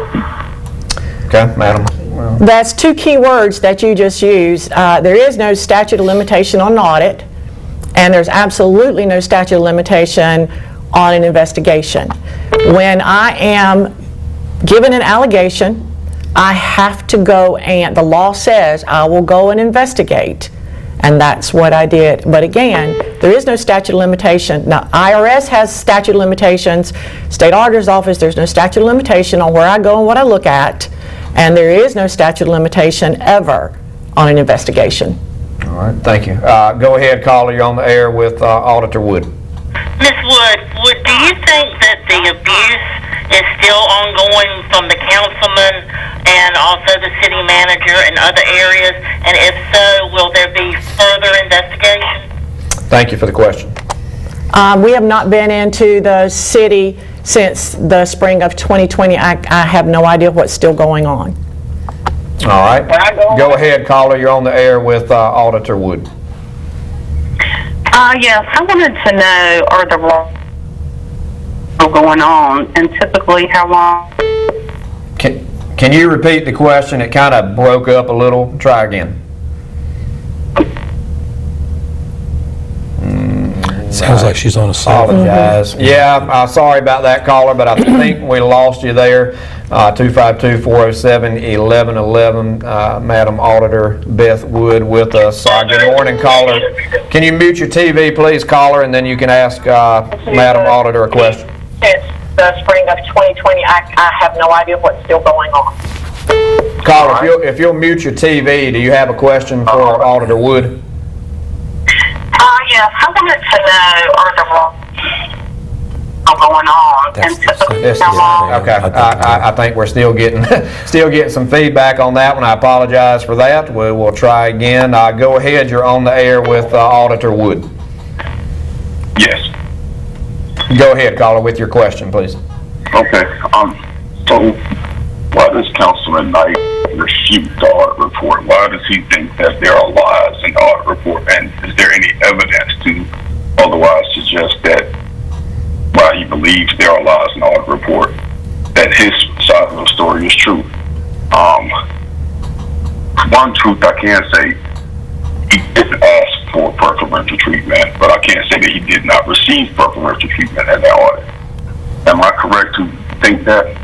Okay, madam. That's two key words that you just used. There is no statute of limitation on an audit, and there's absolutely no statute of limitation on an investigation. When I am given an allegation, I have to go, and the law says I will go and investigate, and that's what I did. But again, there is no statute of limitation. Now, IRS has statute of limitations. State Auditor's Office, there's no statute of limitation on where I go and what I look at, and there is no statute of limitation ever on an investigation. All right, thank you. Go ahead, caller. You're on the air with Auditor Wood. Ms. Wood, do you think that the abuse is still ongoing from the councilman and also the city manager in other areas? And if so, will there be further investigation? Thank you for the question. We have not been into the city since the spring of 2020. I have no idea what's still going on. All right. Go ahead, caller. You're on the air with Auditor Wood. Yes, I wanted to know, are the wrongs going on, and typically how long? Can you repeat the question? It kind of broke up a little. Try again. Sounds like she's on a cell. Apologize. Yeah, sorry about that, caller, but I think we lost you there. 252-407-1111. Madam Auditor Beth Wood with us. Good morning, caller. Can you mute your TV, please, caller, and then you can ask Madam Auditor a question. Since the spring of 2020, I have no idea what's still going on. Caller, if you'll mute your TV, do you have a question for Auditor Wood? Yes, I wanted to know, are the wrongs going on, and typically how long? Okay, I think we're still getting some feedback on that one. I apologize for that. We will try again. Go ahead. You're on the air with Auditor Wood. Yes. Go ahead, caller, with your question, please. Okay. So why does Councilman Knight refute the audit report? Why does he think that there are lies in the audit report? And is there any evidence to otherwise suggest that why he believes there are lies in the audit report, that his side of the story is true? One truth I can say, he didn't ask for preferential treatment, but I can't say that he did not receive preferential treatment in that audit. Am I correct to think that?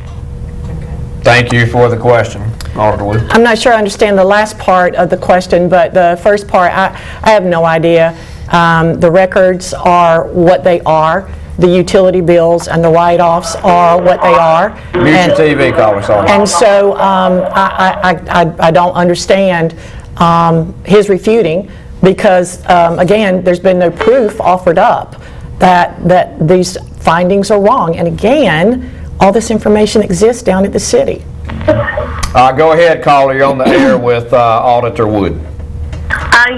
Thank you for the question, Auditor Wood. I'm not sure I understand the last part of the question, but the first part, I have no idea. The records are what they are. The utility bills and the write-offs are what they are. Mute your TV, caller, sorry. And so I don't understand his refuting because, again, there's been no proof offered up that these findings are wrong. And again, all this information exists down at the city. Go ahead, caller. You're on the air with Auditor Wood.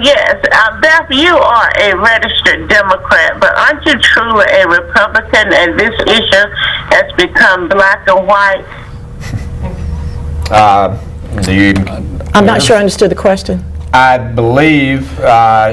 Yes, Beth, you are a registered Democrat, but aren't you truly a Republican, and this issue has become black and white? I'm not sure I understood the question. I believe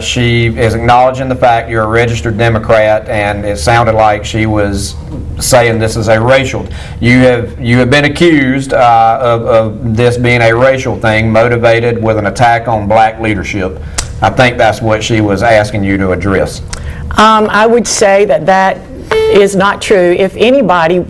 she is acknowledging the fact you're a registered Democrat, and it sounded like she was saying this is a racial. You have been accused of this being a racial thing, motivated with an attack on black leadership. I think that's what she was asking you to address. I would say that is not true. If anybody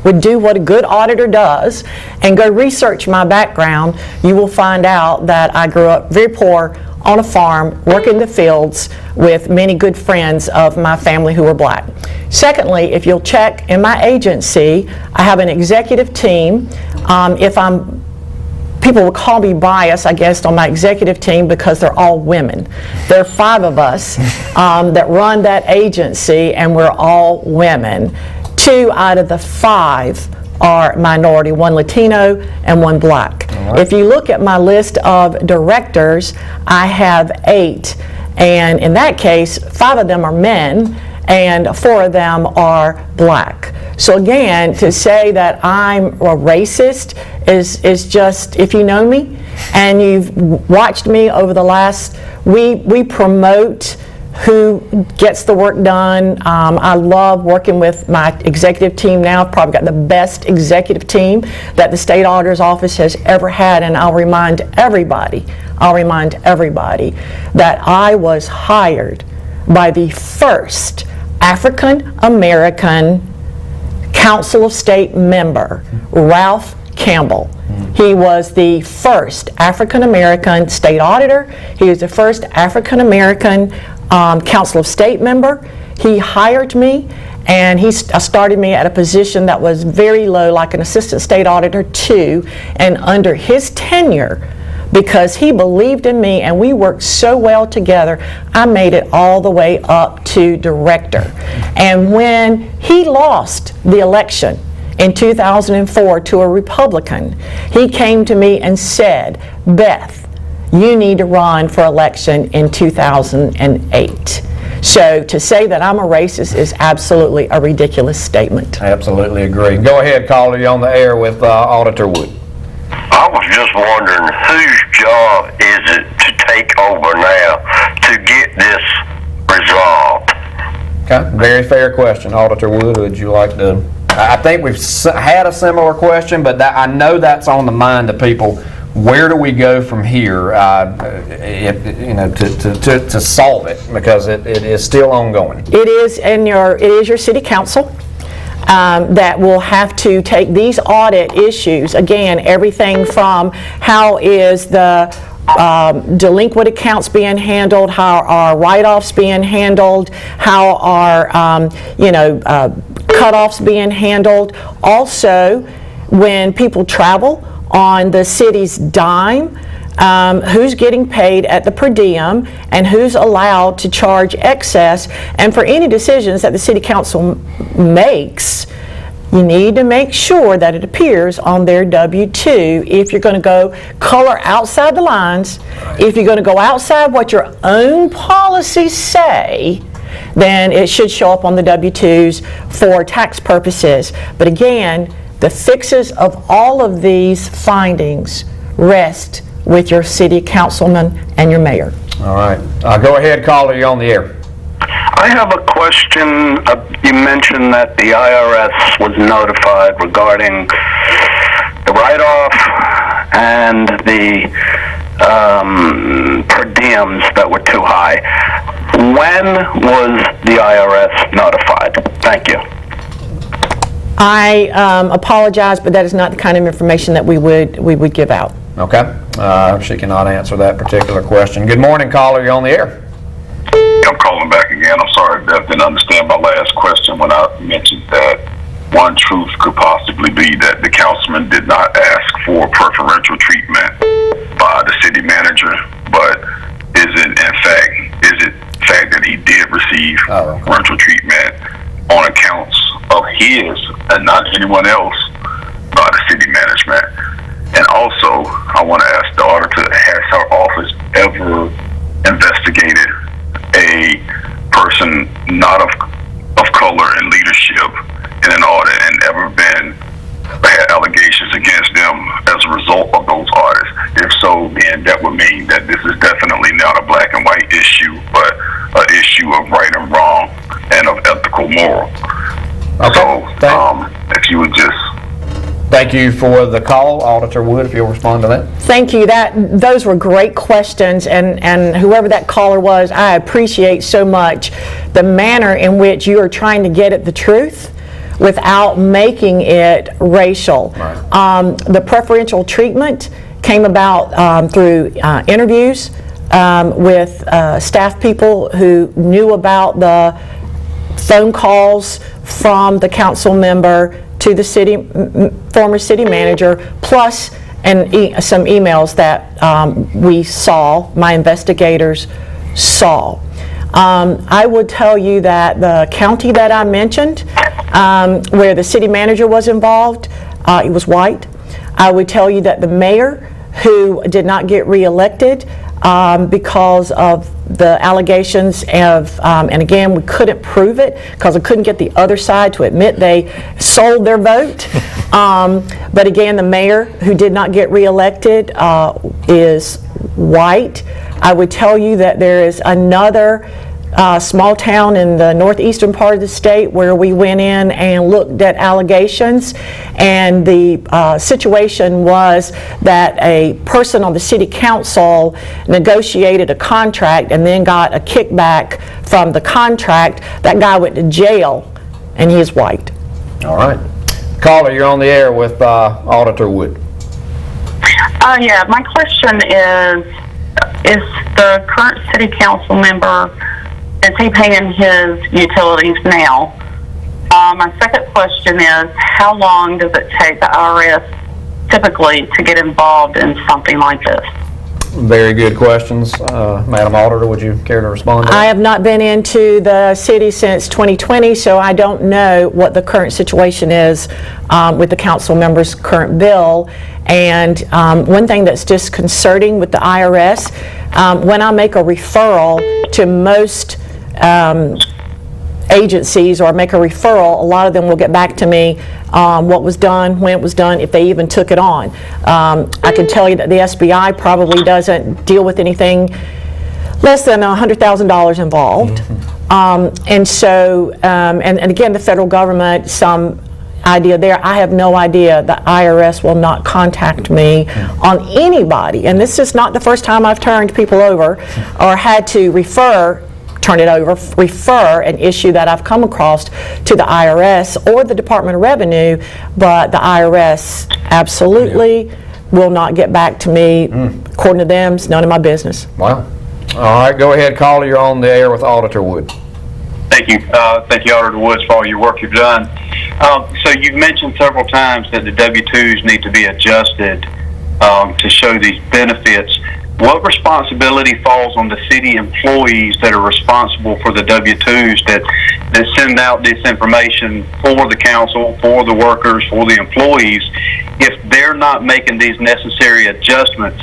would do what a good auditor does and go research my background, you will find out that I grew up very poor on a farm, working the fields with many good friends of my family who were black. Secondly, if you'll check in my agency, I have an executive team. People would call me biased, I guess, on my executive team because they're all women. There are 5 of us that run that agency, and we're all women. 2 out of the 5 are minority, 1 Latino and 1 black. Right. If you look at my list of directors, I have 8, and in that case, 5 of them are men and 4 of them are black. So again, to say that I'm a racist is just, if you know me and you've watched me over the last, we promote who gets the work done. I love working with my executive team now. I've probably got the best executive team that the State Auditor's Office has ever had, and I'll remind everybody that I was hired by the first African American Council of State member, Ralph Campbell. He was the first African American state auditor. He was the first African American Council of State member. He hired me, and he started me at a position that was very low, like an assistant state auditor 2, and under his tenure, because he believed in me and we worked so well together, I made it all the way up to director. And when he lost the election in 2004 to a Republican, he came to me and said, "Beth, you need to run for election in 2008. So to say that I'm a racist is absolutely a ridiculous statement. Absolutely agree. Go ahead, caller. You're on the air with Auditor Wood. I was just wondering whose job is it to take over now to get this resolved? Okay, very fair question. Auditor Wood, would you like to? I think we've had a similar question, but I know that's on the mind of people. Where do we go from here, to solve it, because it is still ongoing? It is your city council that will have to take these audit issues, again, everything from how is the delinquent accounts being handled, how are write-offs being handled, how are cut-offs being handled. Also, when people travel on the city's dime, who's getting paid at the per diem and who's allowed to charge excess, and for any decisions that the city council makes, you need to make sure that it appears on their W-2 if you're going to go color outside the lines. If you're going to go outside what your own policies say, then it should show up on the W-2s for tax purposes. But again, the fixes of all of these findings rest with your city councilman and your mayor. All right. Go ahead, caller. You're on the air. I have a question. You mentioned that the IRS was notified regarding the write-off and the per diems that were too high. When was the IRS notified? Thank you. I apologize, but that is not the kind of information that we would give out. Okay. She cannot answer that particular question. Good morning, caller. You're on the air. I'm calling back again. I'm sorry, Beth didn't understand my last question when I mentioned that one truth could possibly be that the councilman did not ask for preferential treatment by the city manager, but is it fact that he did receive preferential treatment on accounts of his and not anyone else by the city management? And also, I want to ask the auditor, has her office ever investigated a person not of color in leadership in an audit and ever had allegations against them as a result of those audits? If so, then that would mean that this is definitely not a black and white issue, but an issue of right and wrong and of ethical moral. Okay. So, if you would just... Thank you for the call. Auditor Wood, if you'll respond to that. Thank you. Those were great questions, and whoever that caller was, I appreciate so much the manner in which you are trying to get at the truth without making it racial. Right. The preferential treatment came about through interviews with staff people who knew about the phone calls from the council member to the former city manager, plus some emails that we saw, my investigators saw. I would tell you that the county that I mentioned, where the city manager was involved, it was white. I would tell you that the mayor, who did not get reelected because of the allegations of, and again, we couldn't prove it because I couldn't get the other side to admit they sold their vote. But again, the mayor, who did not get reelected, is white. I would tell you that there is another small town in the northeastern part of the state where we went in and looked at allegations, and the situation was that a person on the city council negotiated a contract and then got a kickback from the contract. That guy went to jail, and he is white. All right. Caller, you're on the air with Auditor Wood. Yeah, my question is the current city council member, is he paying his utilities now? My second question is, how long does it take the IRS typically to get involved in something like this? Very good questions. Madam Auditor, would you care to respond to that? I have not been into the city since 2020, so I don't know what the current situation is with the council member's current bill. And one thing that's disconcerting with the IRS, when I make a referral to most agencies or make a referral, a lot of them will get back to me what was done, when it was done, if they even took it on. I can tell you that the SBI probably doesn't deal with anything less than $100,000 involved. And so, and again, the federal government, some idea there, I have no idea. The IRS will not contact me on anybody. And this is not the first time I've turned people over or had to refer an issue that I've come across to the IRS or the Department of Revenue, but the IRS absolutely will not get back to me. According to them, it's none of my business. Wow. All right, go ahead, caller. You're on the air with Auditor Wood. Thank you, Auditor Woods, for all your work you've done. So you've mentioned several times that the W-2s need to be adjusted to show these benefits. What responsibility falls on the city employees that are responsible for the W-2s that send out this information for the council, for the workers, for the employees, if they're not making these necessary adjustments?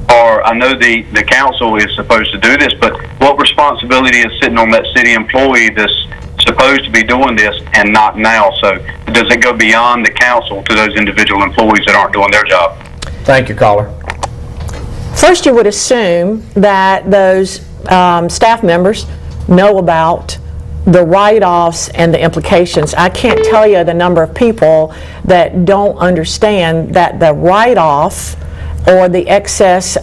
Or I know the council is supposed to do this, but what responsibility is sitting on that city employee that's supposed to be doing this and not now? So does it go beyond the council to those individual employees that aren't doing their job? Thank you, caller. First, you would assume that those staff members know about the write-offs and the implications. I can't tell you the number of people that don't understand that the write-off or the excess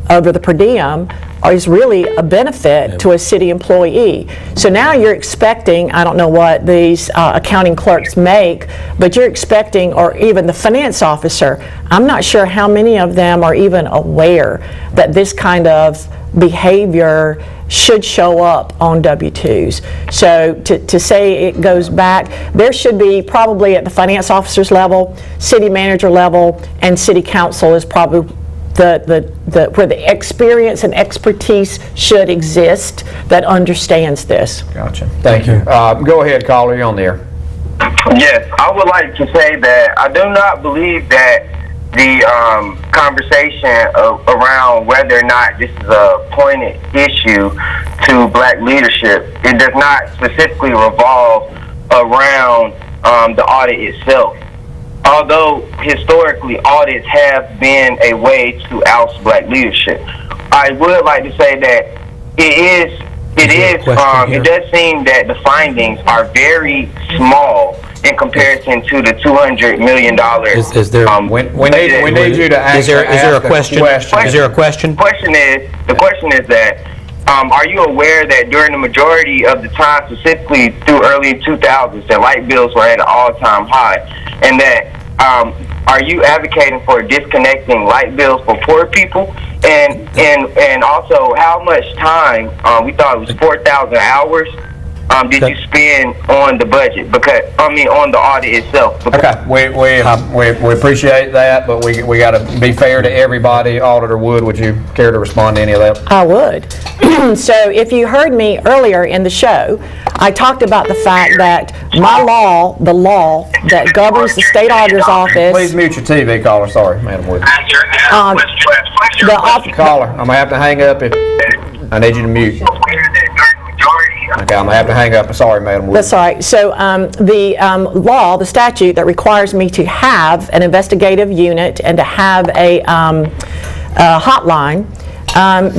over the per diem is really a benefit to a city employee. So now you're expecting, I don't know what these accounting clerks make, but you're expecting, or even the finance officer, I'm not sure how many of them are even aware that this kind of behavior should show up on W-2s. So to say it goes back, there should be probably at the finance officer's level, city manager level, and city council is probably where the experience and expertise should exist that understands this. Gotcha. Thank you. Go ahead, caller. You're on the air. Yes, I would like to say that I do not believe that the conversation around whether or not this is a pointed issue to black leadership, it does not specifically revolve around the audit itself. Although historically audits have been a way to oust black leadership, I would like to say that it does seem that the findings are very small in comparison to the $200 million. Is there? We need you to ask. Is there a question? Is there a question? The question is that are you aware that during the majority of the time, specifically through early 2000s, that light bills were at an all-time high, and that are you advocating for disconnecting light bills for poor people? And also, how much time, we thought it was 4,000 hours, did you spend on the budget? On the audit itself? Okay, we appreciate that, but we got to be fair to everybody. Auditor Wood, would you care to respond to any of that? I would. So if you heard me earlier in the show, I talked about the fact that my law, the law that governs the state auditor's office. Please mute your TV, caller. Sorry, Madam Wood. Caller, I'm going to have to hang up if I need you to mute. Okay, I'm going to have to hang up. Sorry, Madam Wood. That's all right. So the law, the statute that requires me to have an investigative unit and to have a hotline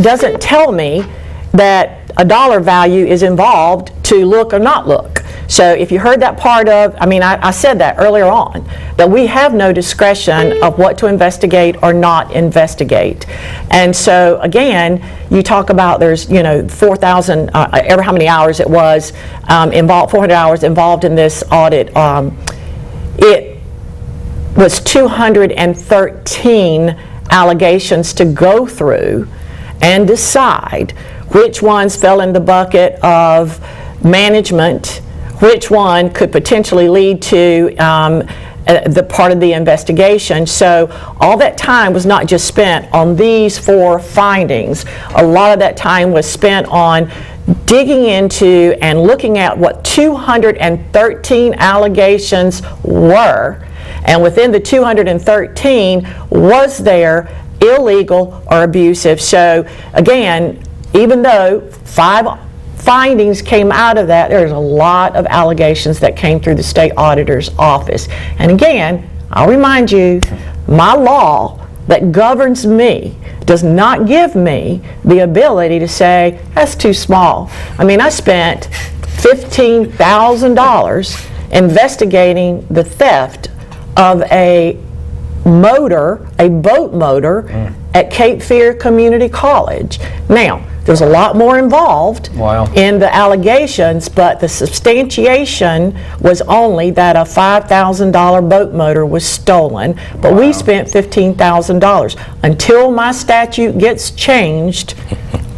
doesn't tell me that a dollar value is involved to look or not look. So if you heard that part of, I said that earlier on, that we have no discretion of what to investigate or not investigate. And so again, you talk about there's 4,000, ever how many hours it was involved, 400 hours involved in this audit. It was 213 allegations to go through and decide which ones fell in the bucket of management, which one could potentially lead to the part of the investigation. So all that time was not just spent on these 4 findings. A lot of that time was spent on digging into and looking at what 213 allegations were. And within the 213, was there illegal or abusive? So again, even though 5 findings came out of that. There's a lot of allegations that came through the state auditor's office. And again, I'll remind you, my law that governs me does not give me the ability to say, that's too small. I mean, I spent $15,000 investigating the theft of a boat motor at Cape Fear Community College. Now, there's a lot more involved in the allegations, but the substantiation was only that a $5,000 boat motor was stolen, but we spent $15,000. Until my statute gets changed,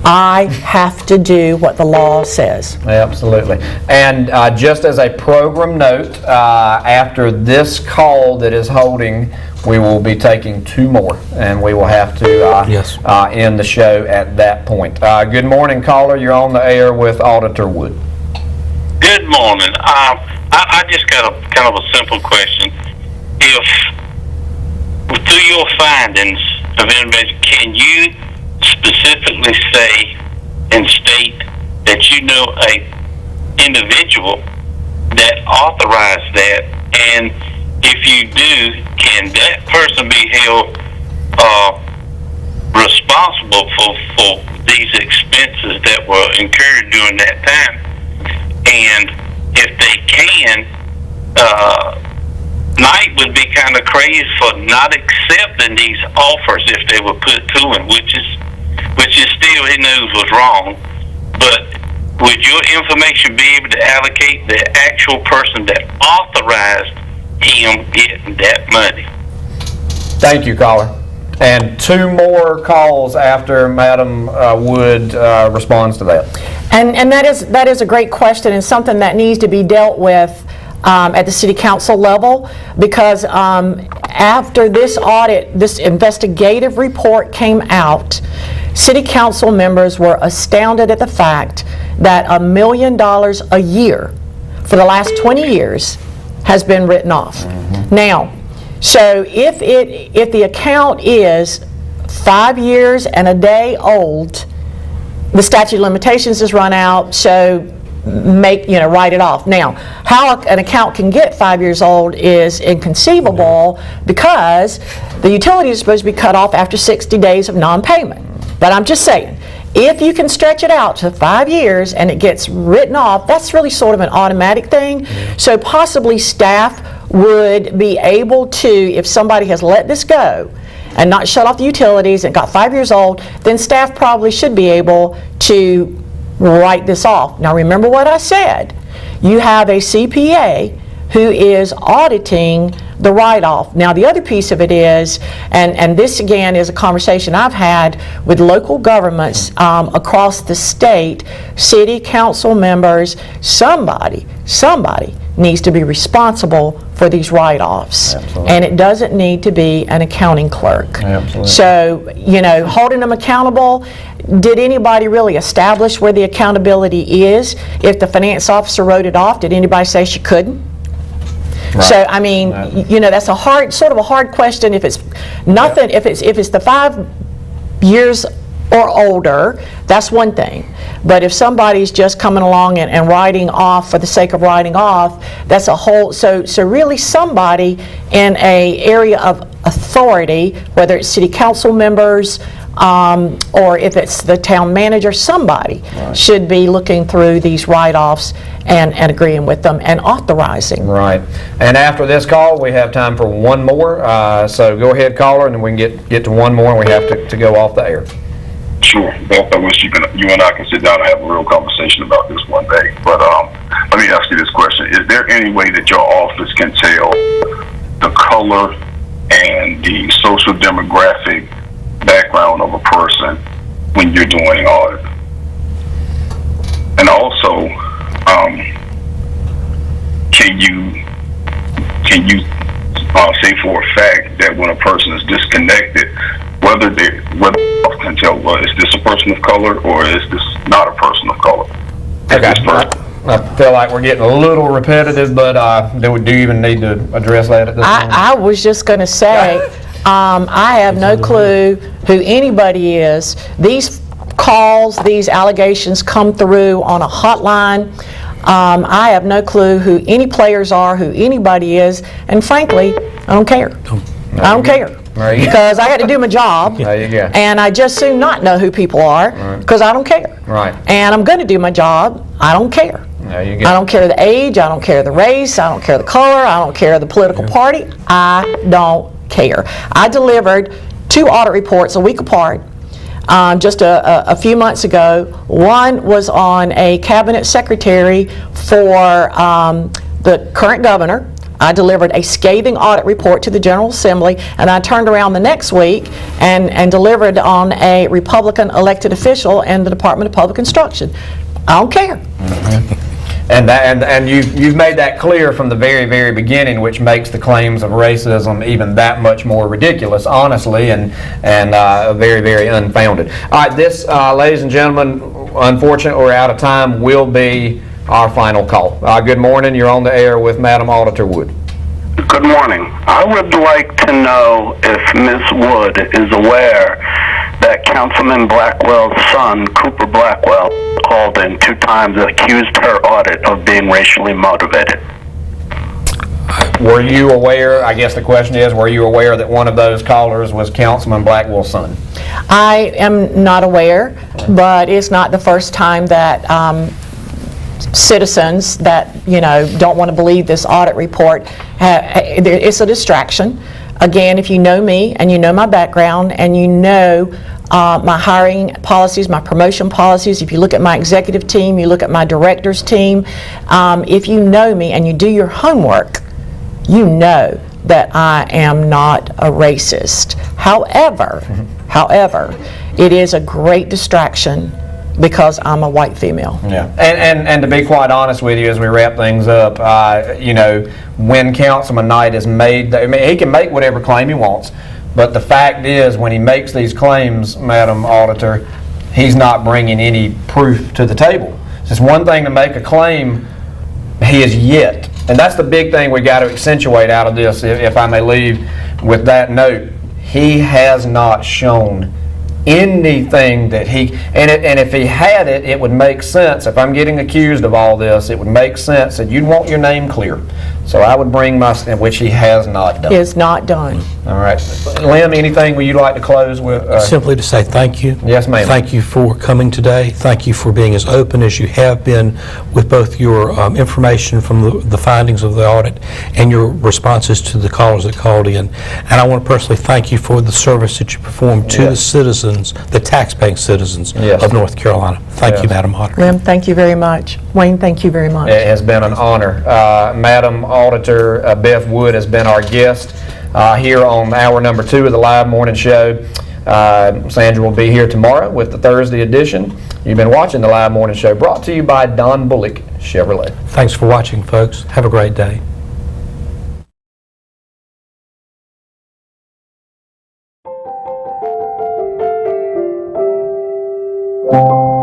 I have to do what the law says. Absolutely. And just as a program note, after this call that is holding, we will be taking 2 more, and we will have to end the show at that point. Good morning, caller. You're on the air with Auditor Wood. Good morning. I just got a kind of a simple question. If, through your findings of investigation, can you specifically say and state that you know a individual that authorized that, and if you do, can that person be held responsible for these expenses that were incurred during that time? And if they can, Knight would be kind of crazy for not accepting these offers if they were put to him, which is still, he knows was wrong. But would your information be able to allocate the actual person that authorized him getting that money? Thank you, caller. And 2 more calls after Madam Wood responds to that. And that is a great question, and something that needs to be dealt with at the city council level, because after this audit, this investigative report came out, city council members were astounded at the fact that $1 million a year for the last 20 years has been written off. Now, so if the account is 5 years and a day old, the statute of limitations is run out, so write it off. Now, how an account can get 5 years old is inconceivable, because the utility is supposed to be cut off after 60 days of non-payment. But I'm just saying, if you can stretch it out to 5 years and it gets written off, that's really sort of an automatic thing. So possibly staff would be able to, if somebody has let this go and not shut off the utilities and got 5 years old, then staff probably should be able to write this off. Now remember what I said. You have a CPA who is auditing the write-off. Now the other piece of it is, and this again is a conversation I've had with local governments across the state, city council members, somebody needs to be responsible for these write-offs. And it doesn't need to be an accounting clerk. Absolutely. So, holding them accountable, did anybody really establish where the accountability is? If the finance officer wrote it off, did anybody say she couldn't? Right. So I mean, that's a hard question. If it's nothing, if it's the 5 years or older, that's one thing. But if somebody's just coming along and writing off for the sake of writing off, that's a whole. So really, somebody in a area of authority, whether it's city council members, or if it's the town manager, somebody should be looking through these write-offs and agreeing with them and authorizing. Right. And after this call, we have time for 1 more. So go ahead, caller, and then we can get to 1 more, and we have to go off the air. Sure, Beth, I wish you and I can sit down and have a real conversation about this one day. But let me ask you this question. Is there any way that your office can tell the color and the social demographic background of a person when you're doing an audit? And also, can you say for a fact that when a person is disconnected, whether can tell, well, is this a person of color or is this not a person of color? Okay. I feel like we're getting a little repetitive, but do you even need to address that at this point? I was just going to say, I have no clue who anybody is. These calls these allegations come through on a hotline. I have no clue who any players are, who anybody is, and frankly, I don't care. I don't care. Because I got to do my job, There you go. and I just soon not know who people are, because I don't care. Right. And I'm going to do my job. I don't care. There you go. I don't care the age, I don't care the race, I don't care the color, I don't care the political party. I don't care. I delivered 2 audit reports a week apart just a few months ago. One was on a cabinet secretary for the current governor. I delivered a scathing audit report to the General Assembly, and I turned around the next week and delivered on a Republican elected official in the Department of Public Instruction. I don't care. And you've made that clear from the very, very beginning, which makes the claims of racism even that much more ridiculous, honestly, and very, very unfounded. All right, this, ladies and gentlemen, unfortunately, we're out of time, will be our final call. Good morning. You're on the air with Madam Auditor Wood. Good morning. I would like to know if Ms. Wood is aware that Councilman Blackwell's son, Cooper Blackwell, called in 2 times and accused her audit of being racially motivated. Were you aware, I guess the question is, were you aware that one of those callers was Councilman Blackwell's son? I am not aware, but it's not the first time that citizens that, don't want to believe this audit report, it's a distraction. Again, if you know me and you know my background and you know my hiring policies, my promotion policies, if you look at my executive team, you look at my director's team, if you know me and you do your homework, you know that I am not a racist. However, it is a great distraction because I'm a white female. Yeah, and to be quite honest with you, as we wrap things up, when Councilman Knight is made, he can make whatever claim he wants, but the fact is, when he makes these claims, Madam Auditor, he's not bringing any proof to the table. It's one thing to make a claim, he is yet, and that's the big thing we got to accentuate out of this, if I may leave with that note. He has not shown anything that and if he had it, it would make sense. If I'm getting accused of all this, it would make sense that you'd want your name clear. So I would bring which he has not done. Is not done. All right. Lim, anything would you like to close with? Simply to say thank you. Yes, ma'am. Thank you for coming today. Thank you for being as open as you have been with both your information from the findings of the audit and your responses to the callers that called in. And I want to personally thank you for the service that you performed to the citizens, the taxpaying citizens of North Carolina. Thank you, Madam Auditor. Lim, thank you very much. Wayne, thank you very much. It has been an honor. Madam Auditor Beth Wood has been our guest here on hour number 2 of the live morning show. Sandra will be here tomorrow with the Thursday edition. You've been watching the live morning show brought to you by Don Bullock Chevrolet. Thanks for watching, folks. Have a great day. Thank you.